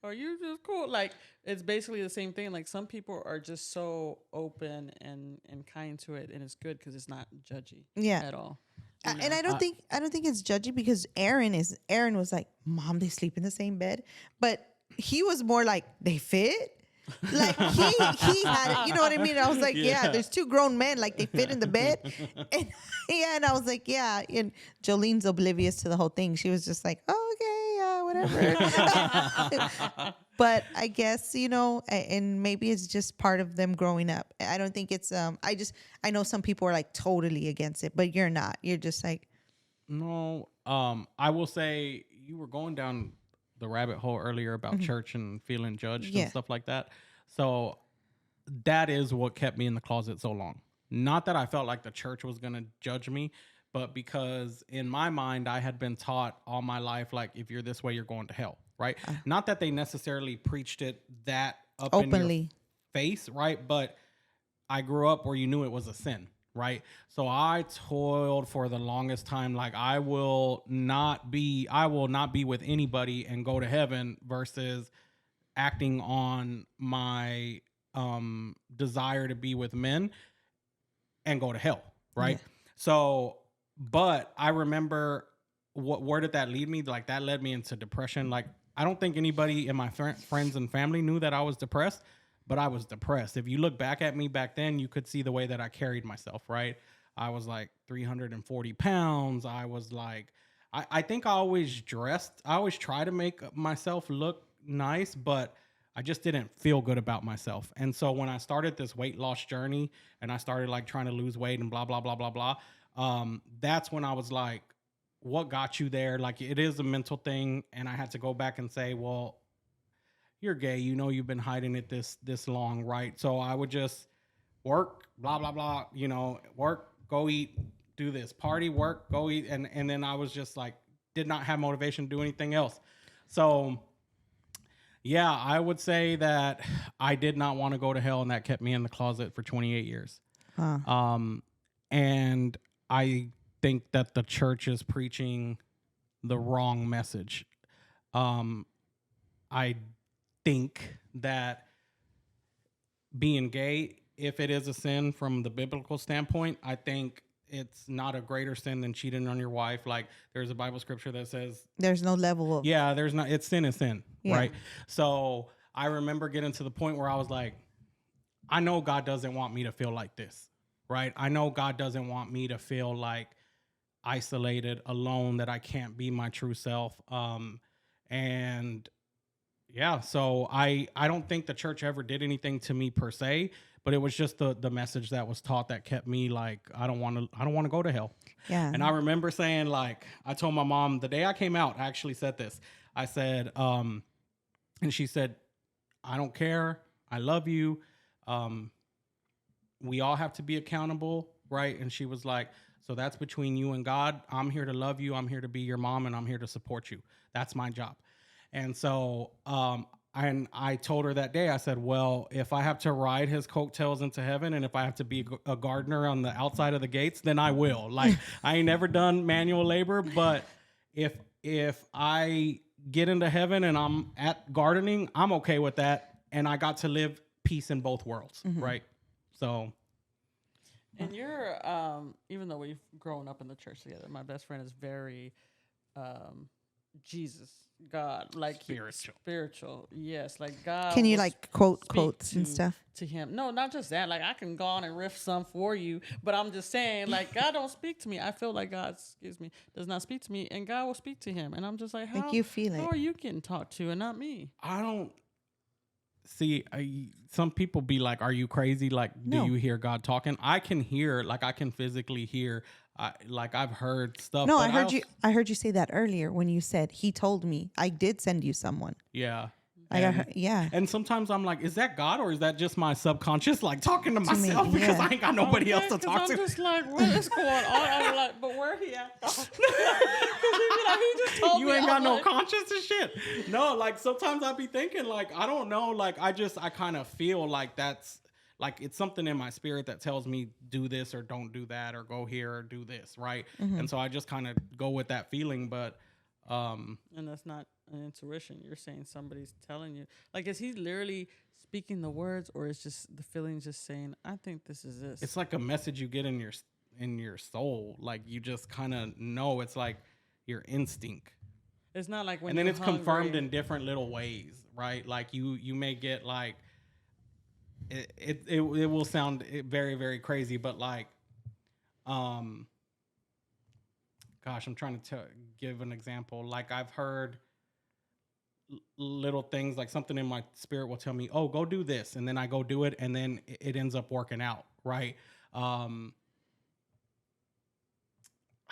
are you just cool? Like it's basically the same thing. Like some people are just so open and kind to it, and it's good because it's not judgy. Yeah. At all. And I don't think it's judgy, because Aaron was like, "Mom, they sleep in the same bed," but he was more like, "They fit." Like he had it, you know what I mean? I was like, yeah, there's two grown men, like they fit in the bed. And and I was like, yeah. And Jolene's oblivious to the whole thing. She was just like, oh, okay, yeah, whatever. But I guess, and maybe it's just part of them growing up. I don't think it's I know some people are like totally against it, but you're not. You're just like, No. I will say you were going down the rabbit hole earlier about church and feeling judged and stuff like that. So that is what kept me in the closet so long. Not that I felt like the church was going to judge me, but because in my mind, I had been taught all my life, like, if you're this way, you're going to hell, right? Not that they necessarily preached it that up openly in your face, right? But I grew up where you knew it was a sin. Right. So I toiled for the longest time. Like I will not be with anybody and go to heaven versus acting on my desire to be with men and go to hell. Right. Yeah. So, but I remember where did that lead me? Like that led me into depression. Like I don't think anybody in my friends and family knew that I was depressed. But I was depressed. If you look back at me back then, you could see the way that I carried myself, right? I was like 340 pounds. I was like, I think I always try to make myself look nice, but I just didn't feel good about myself. And so when I started this weight loss journey and I started like trying to lose weight and blah, blah, blah, blah, blah, that's when I was like, what got you there? Like it is a mental thing. And I had to go back and say, well, you're gay, you've been hiding it this long, right? So I would just work, blah, blah, blah, work, go eat, do this, party, work, go eat. And then I was just like, did not have motivation to do anything else. So yeah, I would say that I did not want to go to hell, and that kept me in the closet for 28 years. And I think that the church is preaching the wrong message. I think that being gay, if it is a sin from the biblical standpoint, I think it's not a greater sin than cheating on your wife. Like there's a Bible scripture that says there's no level of it's sin is sin, right? So I remember getting to the point where I was like, I know God doesn't want me to feel like this, right? I know God doesn't want me to feel like isolated, alone, that I can't be my true self. And yeah, so I don't think the church ever did anything to me per se, but it was just the message that was taught that kept me like, I don't want to go to hell. Yeah. And I remember saying, like, I told my mom the day I came out, I actually said this. I said, and she said, I don't care. I love you. We all have to be accountable, right? And she was like, so that's between you and God. I'm here to love you. I'm here to be your mom, and I'm here to support you. That's my job. And so I told her that day, I said, well, if I have to ride his coattails into heaven and if I have to be a gardener on the outside of the gates, then I will. Like, I ain't never done manual labor, but if I get into heaven and I'm at gardening, I'm okay with that. And I got to live peace in both worlds, right? So. And you're, even though we've grown up in the church together, my best friend is very Jesus, God, like spiritual. Yes, like God. Can you like quote quotes and stuff to him? No, not just that. Like I can go on and riff some for you, but I'm just saying, like God don't speak to me. I feel like God, does not speak to me, and God will speak to him. And I'm just like, how you feel how it? are you getting talked to and not me? I don't see. Some people be like, "Are you crazy? Like, do you hear God talking?" I can hear, like, I can physically hear. Like I've heard stuff. No, I heard you say that earlier when you said he told me. I did send you someone. Yeah. Yeah. And sometimes I'm like, is that God or is that just my subconscious like talking to myself me, because yeah. I ain't got nobody else to talk to? I'm just like, what is going on? I'm like, but where he at? Because he be like, he just told me. You ain't got no like, conscience and shit. No, like sometimes I be thinking like, I don't know. Like I kind of feel like that's like it's something in my spirit that tells me do this or don't do that or go here or do this, right? And so I just kind of go with that feeling, but and that's not an intuition. You're saying somebody's telling you. Like, is he literally speaking the words, or is just the feeling just saying, I think this is this? It's like a message you get in your soul. Like you just kind of know. It's like your instinct. It's not like when and then it's hungry. confirmed in different little ways, right? Like you may get like it will sound very, very crazy, but like gosh, I'm trying to give an example. Like I've heard little things, like something in my spirit will tell me, oh, go do this, and then I go do it, and then it ends up working out, right? I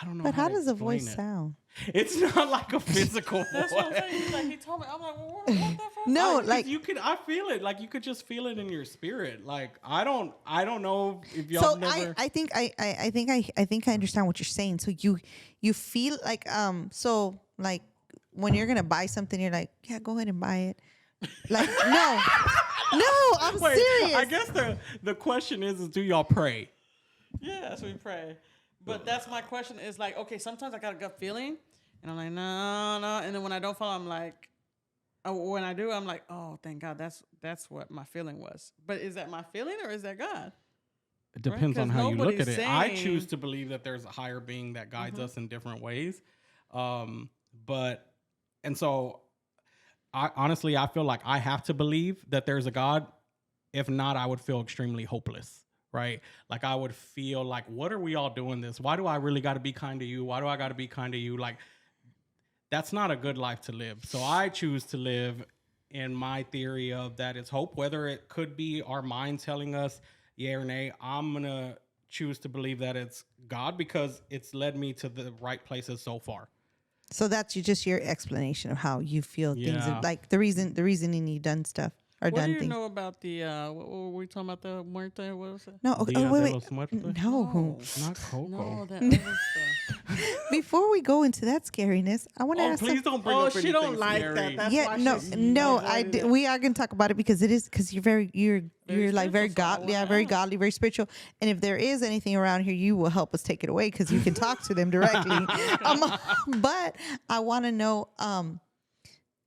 don't know. But how does the voice sound? It's not like a physical That's voice. what I'm saying. He's like, he told me. I'm like, well, what the fuck? No, like you could. I feel it. Like you could just feel it in your spirit. Like I don't know if y'all never. I think I understand what you're saying. So you feel like so like when you're gonna buy something, you're like, yeah, go ahead and buy it. Like no, I'm serious. I guess the question is do y'all pray? Yes, we pray. But that's my question is like, okay, sometimes I got a gut feeling and I'm like, no. And then when I don't follow, I'm like, when I do, I'm like, oh, thank God. That's what my feeling was. But is that my feeling or is that God? It depends on how you look at it. I saying- choose to believe that there's a higher being that guides us in different ways. And so honestly, I feel like I have to believe that there's a God. If not, I would feel extremely hopeless. Right? Like I would feel like, what are we all doing this? Why do I really got to be kind to you? Why do I got to be kind to you? Like that's not a good life to live. So I choose to live in my theory of that it's hope, whether it could be our mind telling us yay or nay. I'm going to choose to believe that it's God because it's led me to the right places so far. So that's just your explanation of how you feel things, like the reasoning you done stuff. What do you know about the, what were we talking about, the muerte? What was it? No, okay, wait. No. Not Coco. No, that other stuff. Before we go into that scariness, I want to ask. Please don't bring up anything she don't like scary. that. That's Yeah, why we are going to talk about it because you're like very godly, very godly, very spiritual. And if there is anything around here, you will help us take it away because you can talk to them directly. But I want to know,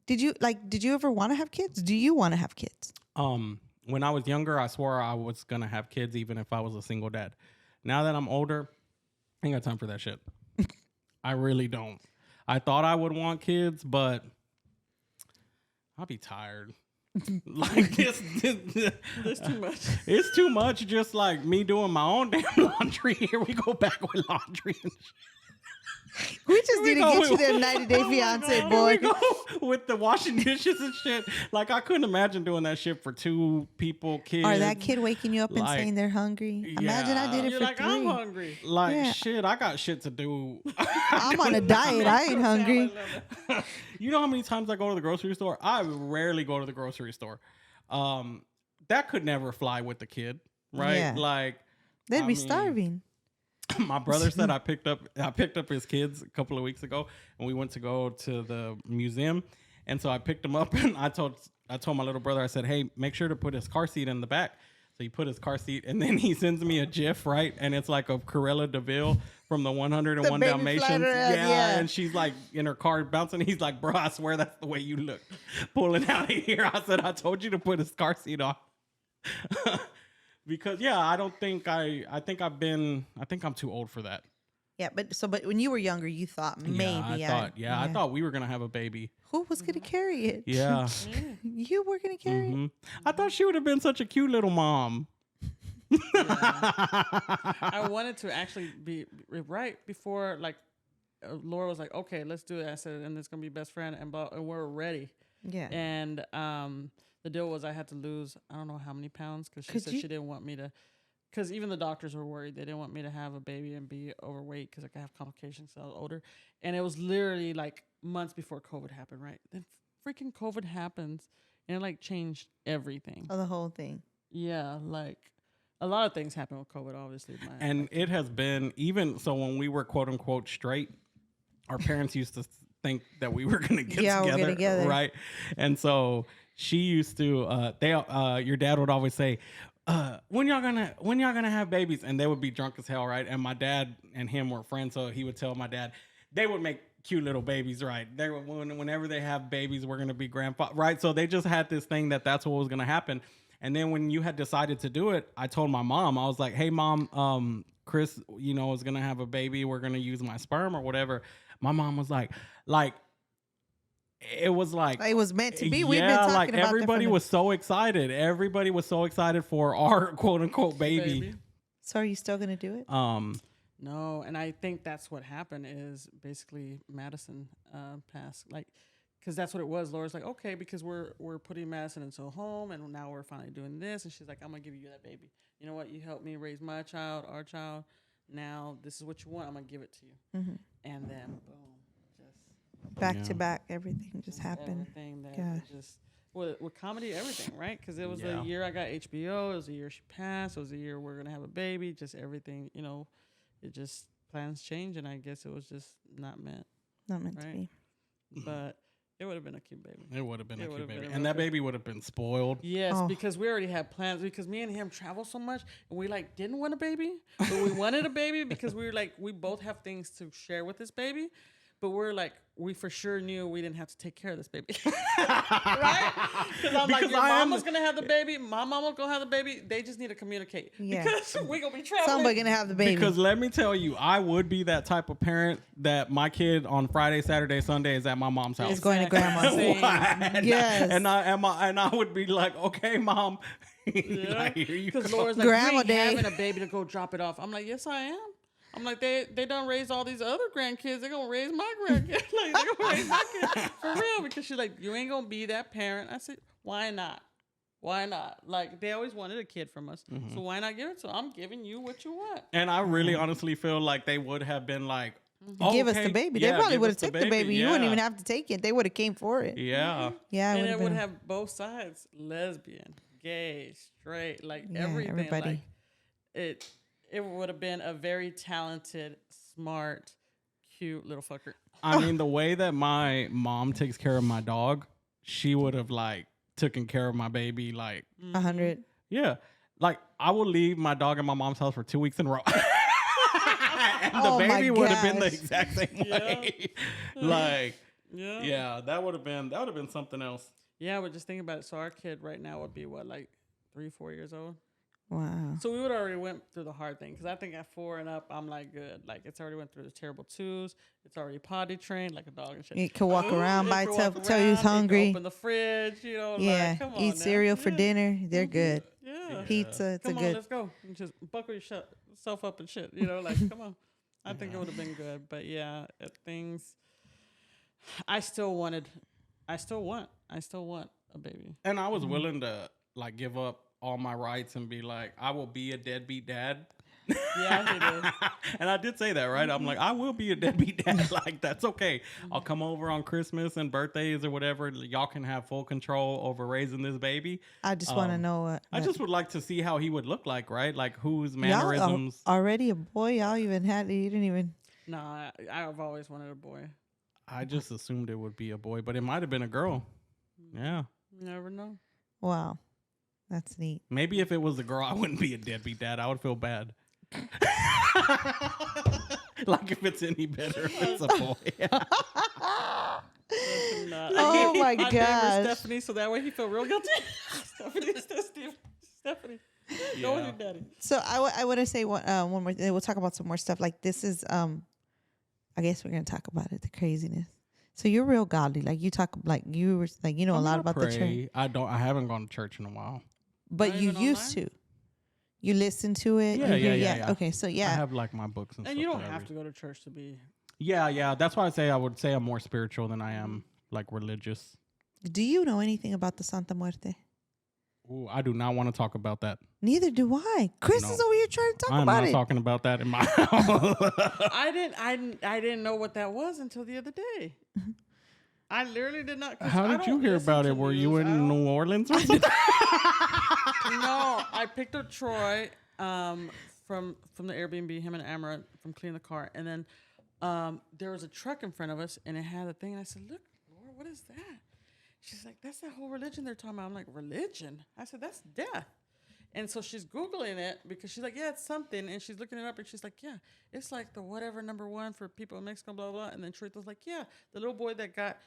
did you ever want to have kids? Do you want to have kids? When I was younger, I swore I was going to have kids even if I was a single dad. Now that I'm older, I ain't got time for that shit. I really don't. I thought I would want kids, but I'll be tired. Like this too much. It's too much. Just like me doing my own damn laundry. Here we go back with laundry and shit. We just need to get you that 90-day fiance, boy. We go with the washing dishes and shit. Like I couldn't imagine doing that shit for two people, kids. Or that kid waking you up and saying they're hungry. Imagine I did it You're for like, 3. I'm hungry. Like shit, I got shit to do. I'm on a diet. I ain't hungry. You know how many times I go to the grocery store? I rarely go to the grocery store. That could never fly with the kid, right? Yeah. Like They'd be starving. My brother said I picked up his kids a couple of weeks ago, and we went to go to the museum, And so I picked him up and I told my little brother, I said, hey, make sure to put his car seat in the back. So he put his car seat, and then he sends me a GIF, right? And it's like of Cruella DeVille from the 101 baby Dalmatians. flying around, yeah. And she's like in her car bouncing. He's like, bro, I swear that's the way you look pulling out of here. I said, I told you to put his car seat on. Because I think I'm too old for that. Yeah, but when you were younger, you thought maybe. I thought we were gonna have a baby. Who was gonna carry it? Yeah, you were gonna carry it. I thought she would have been such a cute little mom. I wanted to actually be right before Laura was like, okay, let's do it. I said, and it's gonna be best friend, and we're ready. Yeah. And the deal was I had to lose I don't know how many pounds because she said she didn't want me to. Because even the doctors were worried. They didn't want me to have a baby and be overweight because I could have complications because I was older. And it was literally like months before COVID happened, right? Then freaking COVID happens and it changed everything. Oh, the whole thing. Yeah, a lot of things happened with COVID, obviously. And it has been, even so when we were quote unquote straight, our parents used to think that we were going to get together, right? And so she used to, your dad would always say, when y'all gonna have babies? And they would be drunk as hell, right? And my dad and him were friends, so he would tell my dad they would make cute little babies, right? They were, whenever they have babies, we're gonna be grandpa, right? So they just had this thing that's what was gonna happen. And then when you had decided to do it, I told my mom, I was like, hey mom, Chris, is gonna have a baby. We're gonna use my sperm or whatever. My mom was like. It was meant to be. We've been talking about everybody was so excited. Everybody was so excited for our quote unquote baby. So are you still gonna do it? No, and I think that's what happened is basically Madison passed, because that's what it was. Laura's like, okay, because we're putting Madison into a home, and now we're finally doing this, and she's like, I'm gonna give you that baby. You know what? You helped me raise my child, our child. Now this is what you want. I'm gonna give it to you. Mm-hmm. And then boom. Back to back, everything just happened. Everything that just with comedy, everything, right? Because it was the year I got HBO. It was the year she passed. It was the year we're gonna have a baby. Just everything, it just plans change, and I guess it was just not meant to be. But it would have been a cute baby. It would have been a cute baby, and that baby would have been spoiled. Yes, because we already had plans. Because me and him travel so much, and we didn't want a baby, but we wanted a baby because we were we both have things to share with this baby. But we for sure knew we didn't have to take care of this baby. Right? Because your mama's going to have the baby. My mama's going to have the baby. They just need to communicate. Yeah. Because we're going to be traveling. Somebody's going to have the baby. Because let me tell you, I would be that type of parent that my kid on Friday, Saturday, Sunday is at my mom's house. It's going to grandma's. Yes. And I would be like, okay, mom. Yeah. Because Laura's like, Grandma you ain't having a baby to go drop it off. I'm like, yes, I am. I'm like, they done raise all these other grandkids. They're going to raise my grandkids. They're going to raise my kids. For real. Because she's like, you ain't going to be that parent. I said, why not? Why not? They always wanted a kid from us. Mm-hmm. So why not give it to them? I'm giving you what you want. And I really honestly feel like they would have been like, give us the baby. They probably would have took the baby. You wouldn't even have to take it. They would have came for it. Yeah. Mm-hmm. Yeah. And it would have both sides. Lesbian, gay, straight, everything. Everybody. It would have been a very talented, smart, cute little fucker. I mean, the way that my mom takes care of my dog, she would have taken care of my baby 100. Yeah. I will leave my dog at my mom's house for 2 weeks in a row. And the baby would have been the exact same way. That would have been something else. Yeah, but just think about it. So our kid right now would be what, 3-4 years old? Wow. So we would already went through the hard thing because I think at 4 and up, I'm good. It's already went through the terrible 2s. It's already potty trained like a dog and shit. It can walk around by itself, tell you he's hungry. Open the fridge, Yeah. Come on eat cereal for dinner. They're good. Yeah. Pizza. It's come a on, good. Let's go. And just buckle yourself up and shit. Come on. I think it would have been good. But yeah, things. I still want a baby. And I was willing to give up all my rights and be like, I will be a deadbeat dad. Yeah, he did. And I did say that, right? I'm like, I will be a deadbeat dad. That's okay. I'll come over on Christmas and birthdays or whatever. Y'all can have full control over raising this baby. I just want to know what. I just would like to see how he would look like, right? Whose mannerisms. Y'all already a boy. Y'all even had. You didn't even. No, I've always wanted a boy. I just assumed it would be a boy, but it might have been a girl. Yeah. You never know. Wow. That's neat. Maybe if it was a girl, I wouldn't be a deadbeat dad. I would feel bad. Like if it's any better if it's a boy. Oh my I named her gosh. Stephanie, so that way he felt real guilty. Stephanie. Go with your daddy. So I want to say one more thing. We'll talk about some more stuff. Like this is I guess we're gonna talk about it, the craziness. So you're real godly. Like you talk like you were like you know a lot about the church. I haven't gone to church in a while. But Not you even used online? to. You listen to it. Yeah. Okay, so I have like my books and And stuff. you don't that I have read. to go to church to be. Yeah. That's why I would say I'm more spiritual than I am like religious. Do you know anything about the Santa Muerte? Ooh, I do not want to talk about that. Neither do I. Chris No. is over here trying to talk I'm about not it. talking about that in my house. I didn't know what that was until the other day. I literally did not. 'Cause How I did you don't hear listen about to it? Were news. you I in don't- New Orleans or something? No, I picked up Troy from the Airbnb, him and Amara from cleaning the car, and then there was a truck in front of us, and it had a thing, and I said, "Look, Laura, what is that?" She's like, "That's that whole religion they're talking about." I'm like, "Religion?" I said, "That's death." And so she's Googling it because she's like, "Yeah, it's something," and she's looking it up, and she's like, "Yeah, it's like the whatever #1 for people in Mexico, blah blah." And then Troy was like, "Yeah, the little boy that got."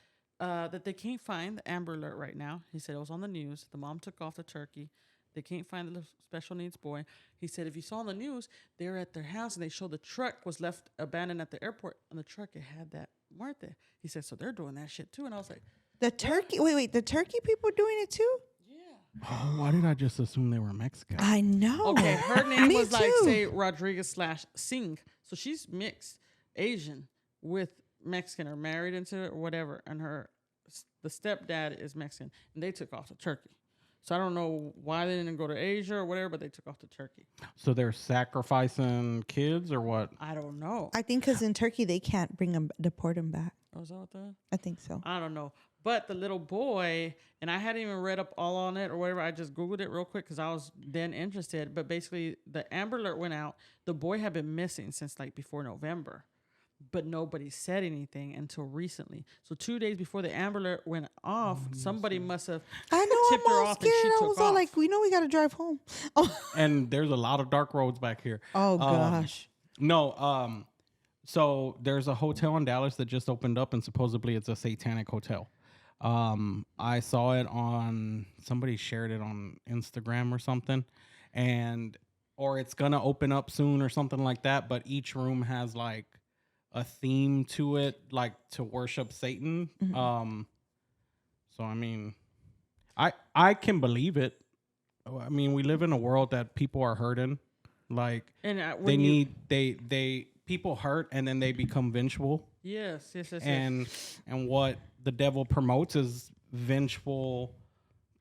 That they can't find the Amber Alert right now. He said it was on the news. The mom took off the turkey. They can't find the little special needs boy. He said if you saw on the news, they were at their house and they showed the truck was left abandoned at the airport. On the truck, it had that Muerte. He said, so they're doing that shit too. And I was like, The turkey. Wait. The turkey people doing it too? yeah. Oh, why did I just assume they were Mexican? I know. Okay, her name Me was like, too. say, Rodriguez/Singh. So she's mixed Asian with Mexican or married into it or whatever. And the stepdad is Mexican. And they took off the turkey. So I don't know why they didn't go to Asia or whatever, but they took off the turkey. So they're sacrificing kids or what? I don't know. I think because in Turkey they can't deport them back. Oh, is that what that? I think so. I don't know. But the little boy, and I hadn't even read up all on it or whatever. I just Googled it real quick because I was then interested. But basically, the Amber Alert went out. The boy had been missing since like before November. But nobody said anything until recently. So 2 days before the Amber Alert went off, somebody must have I know. tipped I'm her all off and scared. she I took was all off. like, we know we got to drive home. Oh, And there's a lot of dark roads back here. gosh. No, so there's a hotel in Dallas that just opened up, and supposedly it's a satanic hotel. I saw it on somebody shared it on Instagram or something, or it's gonna open up soon or something like that. But each room has like a theme to it, like to worship Satan. So I mean, I can believe it. I mean, we live in a world that people are hurting. Like And they people hurt and then they become vengeful. Yes. And what the devil promotes is vengeful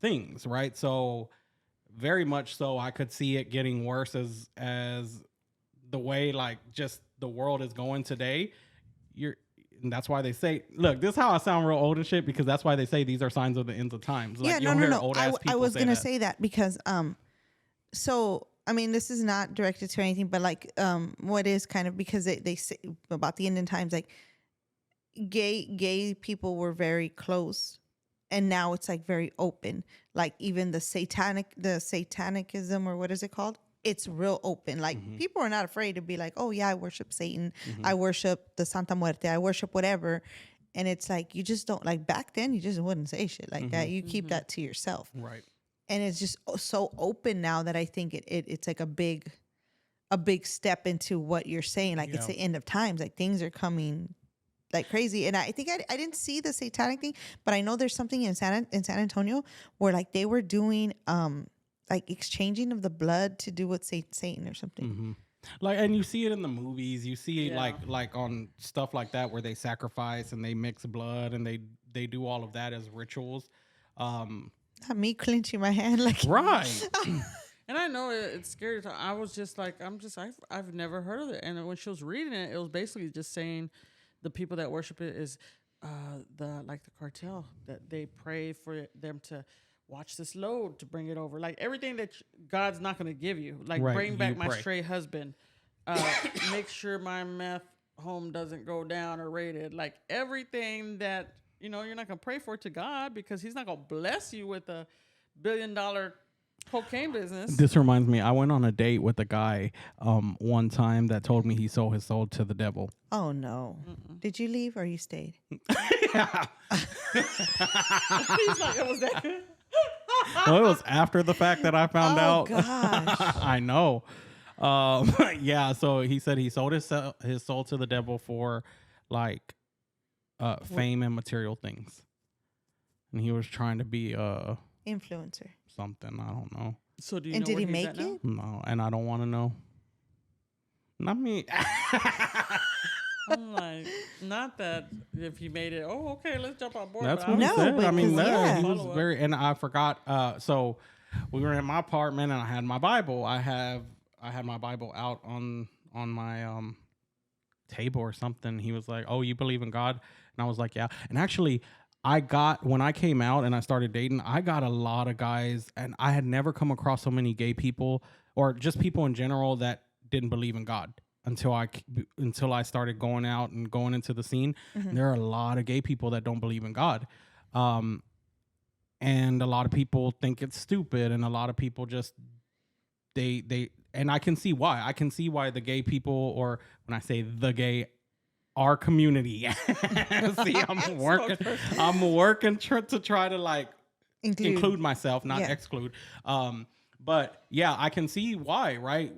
things, right? So very much so I could see it getting worse as the way like just the world is going today. And that's why they say, look, this is how I sound real old and shit, because that's why they say these are signs of the ends of times. Like, Yeah, you'll hear no. old-ass I people was say gonna that. say that because so I mean this is not directed to anything, but like what is kind of because they say about the end of times like gay people were very close, and now it's like very open. Like even the satanicism or what is it called? It's real open. Like people are not afraid to be like, oh yeah, I worship Satan. I worship the Santa Muerte. I worship whatever. And it's like, you just don't like back then you just wouldn't say shit like that. You keep that to yourself. Right. And it's just so open now that I think it's like a big step into what you're saying. Like it's the end of times. Like things are coming like crazy. And I think I didn't see the satanic thing, but I know there's something in San Antonio where like they were doing like exchanging of the blood to do with Satan or something. Like, and you see it in the movies. You see it Yeah. like on stuff like that where they sacrifice and they mix blood and they do all of that as rituals. Not me clenching my hand like Right. And I know it's scary. I was just like, I've never heard of it. And when she was reading it, it was basically just saying the people that worship it is the cartel, that they pray for them to watch this load to bring it over. Like everything that God's not going to give you. Like Right, bring back you my pray. stray husband. Make sure my meth home doesn't go down or raided. Like everything that, you're not going to pray for to God because he's not going to bless you with $1 billion cocaine business. This reminds me, I went on a date with a guy one time that told me he sold his soul to the devil. Oh no! Did you leave or you stayed? Yeah. He's like, it was that good. Well, it was after the fact that I found out. Gosh. I know. Yeah. So he said he sold his soul to the devil for like fame and material things, and he was trying to be Influencer. something. I don't know. So do you And know did where he he's make at now? it? No, and I don't want to know. Not me. I'm like, not that if he made it, okay, let's jump on board. That's but what he No, said. I mean, because, yeah. he was Follow up. very, and I forgot. So we were in my apartment, and I had my Bible. I had my Bible out on my table or something. He was like, "Oh, you believe in God?" And I was like, "Yeah." And actually, when I came out and I started dating, I got a lot of guys, and I had never come across so many gay people or just people in general that didn't believe in God until I started going out and going into the scene. There are a lot of gay people that don't believe in God. And a lot of people think it's stupid, and a lot of people just they and I can see why. I can see why the gay people, or when I say the gay, our community. See, I'm working to try to like include myself, not exclude. But yeah, I can see why, right?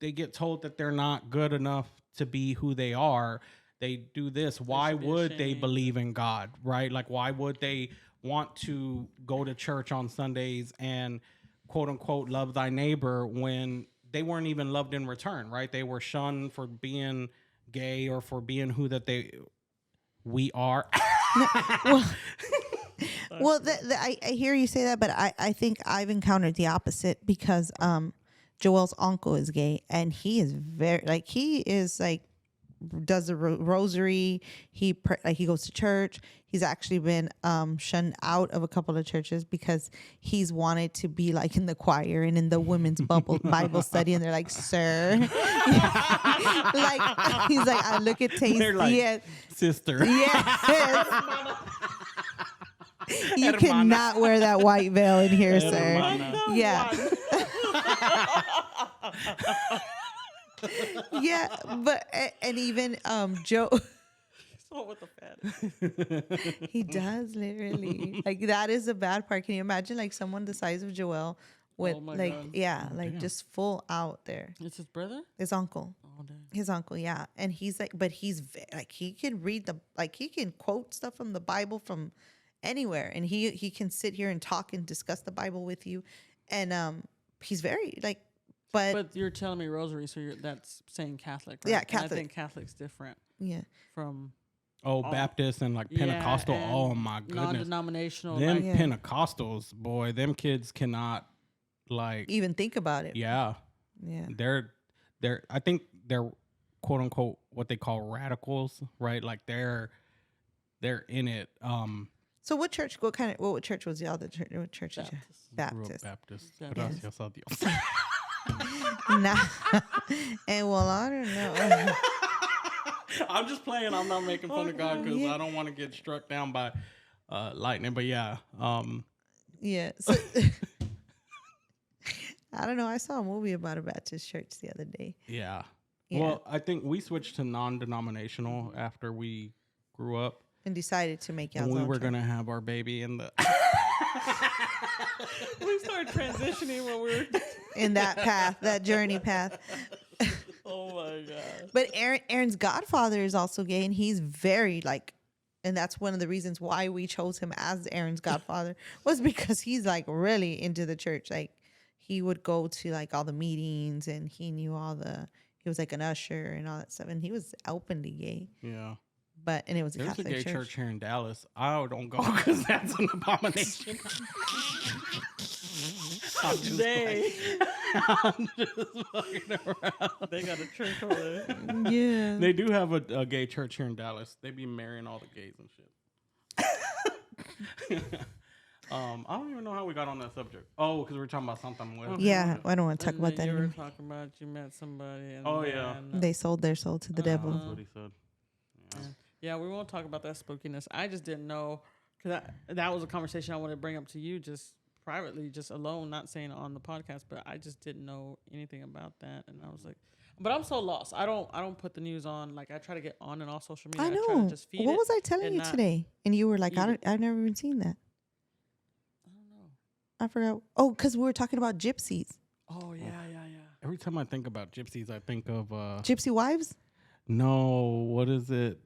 They get told that they're not good enough to be who they are. They do this. Why would they believe in God, right? Like, why would they want to go to church on Sundays and quote unquote love thy neighbor when they weren't even loved in return, right? They were shunned for being gay or for being who we are. Well, I hear you say that, but I think I've encountered the opposite because Joel's uncle is gay, and he is does the rosary. He goes to church. He's actually been shunned out of a couple of churches because he's wanted to be like in the choir and in the women's Bible study, and they're like, "Sir," like he's like, "I look at Tasty, They're like, sister." yes. You cannot wear that white veil in here, sir. Yeah. Yeah, but and even Joe, So with the fat. he does literally like that is the bad part. Can you imagine like someone the size of Joel with my like God. like just full out there? It's his brother? His uncle. Oh, damn. His uncle, yeah, and he's like, but he's like he can read he can quote stuff from the Bible from anywhere, and he can sit here and talk and discuss the Bible with you, and he's very like, But you're telling me rosary, so that's saying Catholic, right? Yeah, And Catholic. I think Catholic's different yeah, from Baptist and like Pentecostal. and Oh my goodness. non-denominational. Them Like, Yeah. Pentecostals, boy, them kids cannot like even think about it. yeah. Yeah. They're I think they're quote unquote what they call radicals, right? Like they're in it. So what church? What church was the other church? What church is Baptist. Baptist? Baptist. Baptist. Gracias a Dios. Nah. And well, I don't know. I'm just playing. I'm not making fun of God because I don't want to get struck down by lightning. But yeah, Yeah. So, I don't know. I saw a movie about a Baptist church the other day. yeah. Yeah. Well, I think we switched to non-denominational after we grew up. And decided to make y'all's And we own were church. gonna have our baby in the. We started transitioning when we were. in that path, that journey path. Oh my god! But Aaron's godfather is also gay, and he's very like, and that's one of the reasons why we chose him as Aaron's godfather was because he's like really into the church. Like he would go to like all the meetings, and he knew he was like an usher and all that stuff, and he was openly gay. Yeah. And it was a There's Catholic a gay church. church here in Dallas. I don't go because that's an abomination. I'm just I'm just fucking around. They got a church over there. Yeah. They do have a gay church here in Dallas. They be marrying all the gays and shit. I don't even know how we got on that subject. Oh, because we were talking about something with. Yeah, I don't want to talk about that You were anymore. talking about you met somebody. And Yeah. They sold their soul to the devil. That's what he said. Yeah, we won't talk about that spookiness. I just didn't know because that was a conversation I wanted to bring up to you just privately, just alone, not saying it on the podcast, but I just didn't know anything about that, and I was like, but I'm so lost. I don't put the news on. Like I try to get on and off social media. I try to know. just feed What it was I telling and you not today? And you were like, eat it. I've never even seen that. I don't know. I forgot. Oh, because we were talking about gypsies. Oh yeah. Every time I think about gypsies, I think of Gypsy wives? no, what is it?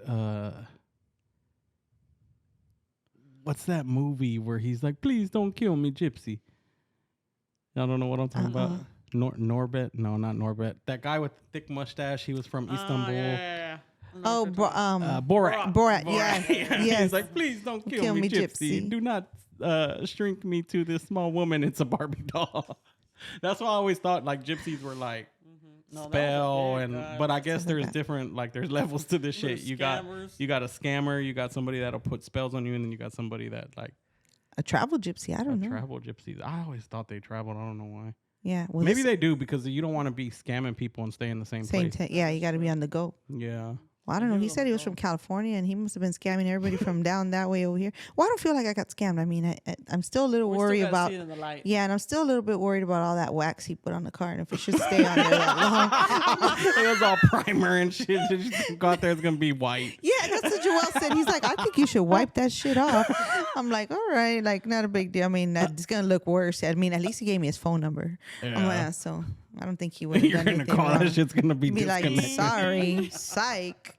What's that movie where he's like, "Please don't kill me, gypsy"? Y'all don't know what I'm talking about? Norbert? No, not Norbert. That guy with the thick mustache. He was from Istanbul. Yeah. Oh, Borat. Borat. Yeah. Yes. He's like, "Please don't kill me, gypsy. Do not shrink me to this small woman. It's a Barbie doll." That's why I always thought like gypsies were like spell but I guess there's different, like there's levels to this shit. You got a scammer, you got somebody that'll put spells on you, and then you got somebody that like a travel gypsy. I don't know. Travel gypsies. I always thought they traveled. I don't know why. Yeah. Well, maybe they do because you don't want to be scamming people and stay in the same place. Yeah, you got to be on the go. Yeah. Well, I don't know. He said he was from California, and he must have been scamming everybody from down that way over here. Well, I don't feel like I got scammed. I mean, I'm still a little worried about. Yeah, and I'm still a little bit worried about all that wax he put on the car, and if it should stay on there that long. It was all primer and shit. Just go out there, it's gonna be white. Yeah, that's what Joel said. He's like, I think you should wipe that shit off. I'm like, all right, like not a big deal. I mean, it's gonna look worse. I mean, at least he gave me his phone number. Yeah. So I don't think he would have You're done in the anything car. wrong. That shit's gonna be Like, disconnected. sorry, psych.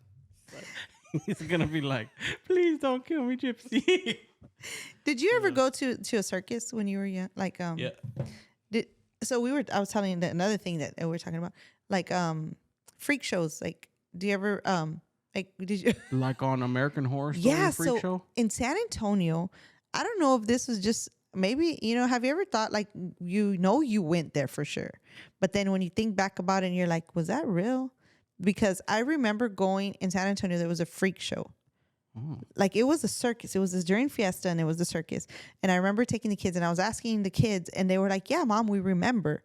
He's gonna be like, "Please don't kill me, gypsy." Did you ever go to a circus when you were young? Like, Yeah. I was telling you that another thing that we were talking about, like, freak shows. Like, do you ever, did you? Like on American Horror Story Freak Show? In San Antonio, I don't know if this was just maybe, have you ever thought like, you went there for sure, but then when you think back about it and you're like, was that real? Because I remember going in San Antonio, there was a freak show. Like it was a circus. It was this during Fiesta, and it was the circus. And I remember taking the kids, and I was asking the kids, and they were like, "Yeah, Mom, we remember."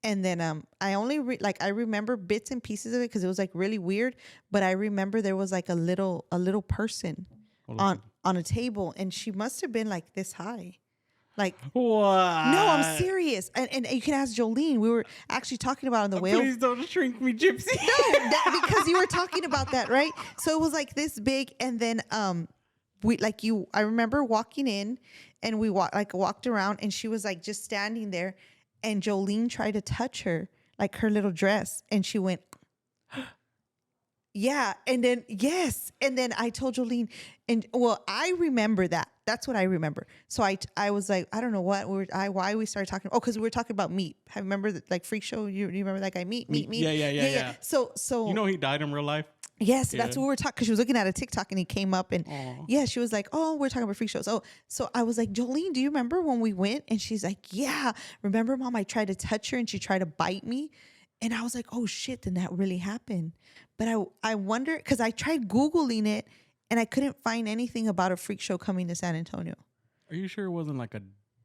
And then I only I remember bits and pieces of it because it was like really weird. But I remember there was like a little person on a table, and she must have been like this high. Like, what? No, I'm serious. And you can ask Jolene. We were actually talking about on the whale. Please don't shrink me, gypsy. No, because you were talking about that, right? So it was like this big, and then I remember walking in, and we walked around, and she was like just standing there, and Jolene tried to touch her, like her little dress, and she went. Yeah, and then I told Jolene, and well, I remember that. That's what I remember. So I was like, I don't know why we started talking. Oh, because we were talking about meat. I remember like freak show. You remember that guy meat? Yeah. So he died in real life. Yes, that's what we were talking. Because she was looking at a TikTok, and he came up, and she was like, "Oh, we're talking about freak shows." Oh, so I was like, Jolene, do you remember when we went? And she's like, "Yeah, remember, Mom? I tried to touch her, and she tried to bite me." And I was like, oh shit, then that really happened. But I wonder, because I tried Googling it, and I couldn't find anything about a freak show coming to San Antonio. Are you sure it wasn't like a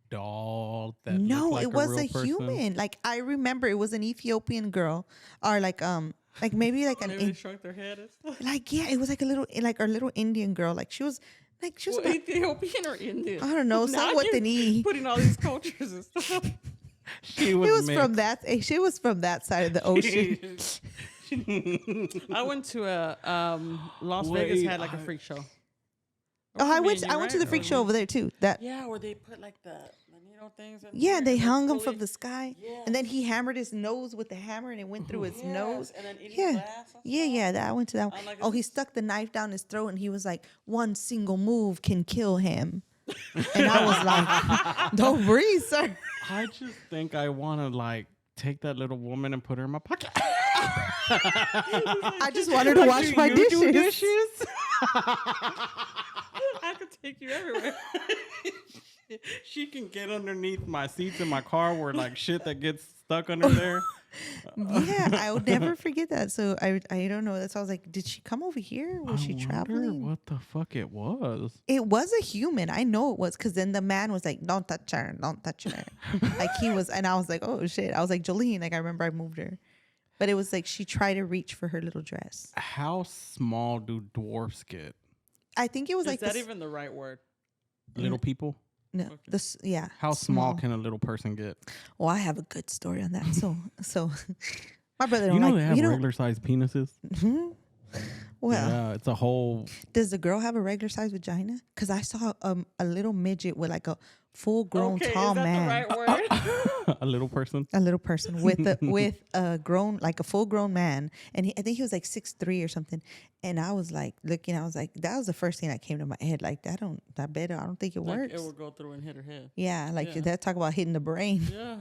doll? No, like it was a person? human. Like I remember it was an Ethiopian girl, or like maybe like maybe they shrunk their head and stuff. Like it was like a little Indian girl. Like she was about, Ethiopian or Indian? I don't know, somewhat an E. Putting all these cultures and stuff. She was from that side of the ocean. I went to a Las Vegas had like a freak show. I went to the freak show over there too. Where they put like the needle things. They hung him from the sky, and then he hammered his nose with the hammer, and it went through his nose. And then glass I went to that one. He stuck the knife down his throat, and he was like, "One single move can kill him." And I was like, "Don't breathe, sir." I just think I want to like take that little woman and put her in my pocket. I just want her to wash my dishes. I could take you everywhere. She can get underneath my seats in my car where like shit that gets stuck under there. Yeah, I would never forget that. So I don't know. That's why I was like, did she come over here? Was she wonder traveling? what the fuck it was. It was a human. I know it was, because then the man was like, "Don't touch her, don't touch her." Like he was, and I was like, "Oh shit!" I was like, "Jolene." Like I remember I moved her, but it was like she tried to reach for her little dress. How small do dwarfs get? I think it was Is like that this, even the right word? Little people? no, this yeah. How small can a little person get? Well, I have a good story on that. So my brother don't You know like they have you know. regular sized penises? Well, Yeah, it's a whole does the girl have a regular size vagina? Because I saw a little midget with like a full grown tall is that man. the right word? a little person. A little person with a grown, like a full grown man, and I think he was like 6'3" or something. And I was like looking, I was like, that was the first thing that came to my head. Like I don't think it Like works. it would go through and hit her head. Yeah, like Yeah. that talk about hitting the brain. Yeah.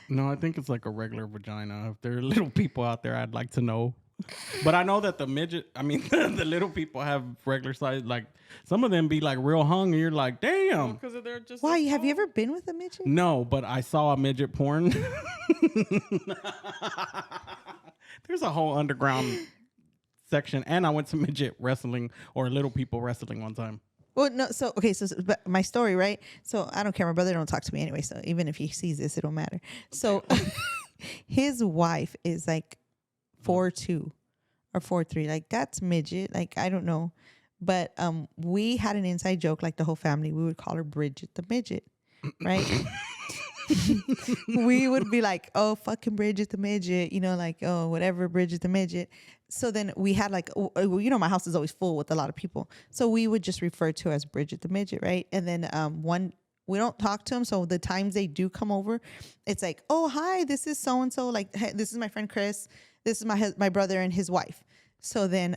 No, I think it's like a regular vagina. If there are little people out there, I'd like to know. But I know that the the little people have regular size. Like some of them be like real hung, and you're like, damn. Because they're just. Why? as Have you tall. ever been with a midget? No, but I saw a midget porn. There's a whole underground section, and I went to midget wrestling or little people wrestling one time. Well, no. So okay. So but my story, right? So I don't care. My brother don't talk to me anyway. So even if he sees this, it don't matter. So his wife is like 4'2" or 4'3". Like that's midget. Like I don't know. But we had an inside joke, like the whole family. We would call her Bridget the midget, right? We would be like, "Oh, fucking Bridget the midget," you know, like, "Oh, whatever, Bridget the midget." So then we had like, you know, my house is always full with a lot of people, so we would just refer to her as Bridget the midget, right? And then we don't talk to them, so the times they do come over, it's like, "Oh, hi, this is so and so. Like, hey, this is my friend Chris. This is my brother and his wife." So then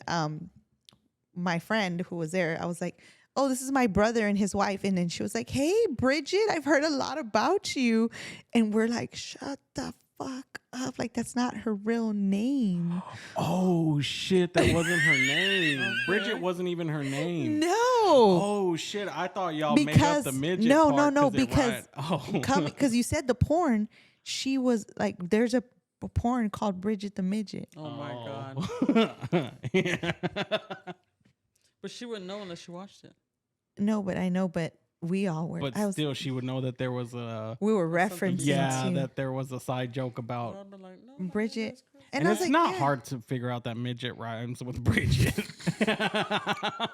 my friend who was there, I was like, "Oh, this is my brother and his wife." And then she was like, "Hey, Bridget, I've heard a lot about you." And we're like, "Shut the fuck up. Like, that's not her real name." Oh shit, that wasn't her name. Bridget wasn't even her name. No. Oh shit, I thought y'all made up the midget no, part no, 'cause it because rhymed. because you said the porn, she was like, there's a porn called Bridget the Midget. Oh my God. Yeah. But she wouldn't know unless she watched it. No, but I know, but we all were. But still, she would know that there was a we were referencing to that there was a side joke about. I'd be like, no, Bridget. that's good. And I it's was like, not yeah. hard to figure out that midget rhymes with Bridget. Oh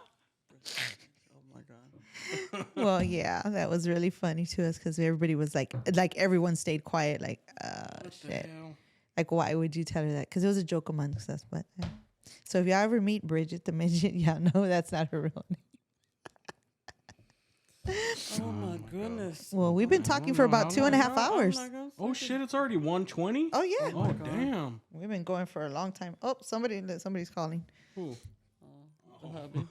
my God. Well, yeah, that was really funny to us because everybody was like everyone stayed quiet, like, shit. Like, why would you tell her that? Because it was a joke amongst us. But so if y'all ever meet Bridget the midget, y'all know that's not her real name. Oh my goodness. Well, we've been talking for about 2.5 hours. Oh shit! It's already 1:20. Oh yeah, Oh damn. we've been going for a long time. Oh, somebody's calling. Ooh. The hubby.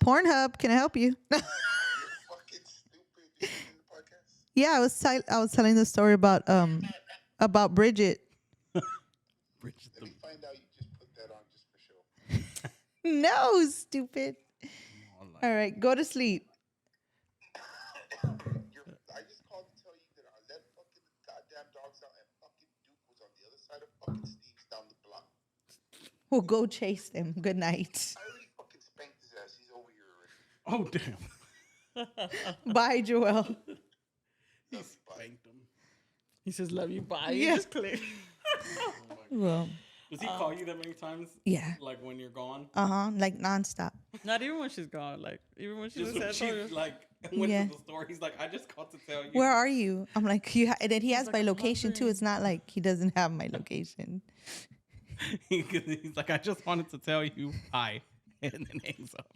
Pornhub, can I help you? Fucking stupid. You in the podcast? Yeah, I was telling the story about Bridget. Bridget Let me find out you just put that on just for show. No, stupid. All right, go to sleep. I just called to tell you that I let fucking goddamn dogs out and fucking Duke was on the other side of fucking Steve's down the block. We'll go chase them. Good night. I already fucking spanked his ass. He's over here already. Oh damn. Bye, Joel. He spanked him. He says, love you, bye. Yeah. You just click. Well, Does he call you that many times? yeah. Like when you're gone? Like nonstop. Not even when she's gone. Like, even when she Just was when at she home. like went Yeah. to the store, he's like, I just called to tell you. Where are you? I'm like, and then he has like, my "I'm location too. hungry." It's not like he doesn't have my location. He's like, I just wanted to tell you hi, and then hangs up.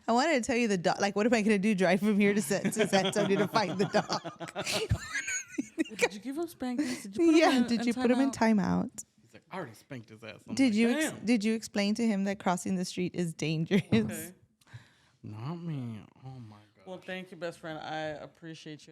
I wanted to tell you the dog. Like, what am I going to do? Drive from here to San Antonio to find the dog? Did you give him spankings? Did you put him Yeah. in, Did you put him in timeout? He's like, I already spanked his ass. I'm Did like, you Damn. did you explain to him that crossing the street is dangerous? Okay. Not me. Oh my god. Well, thank you, best friend. I appreciate you.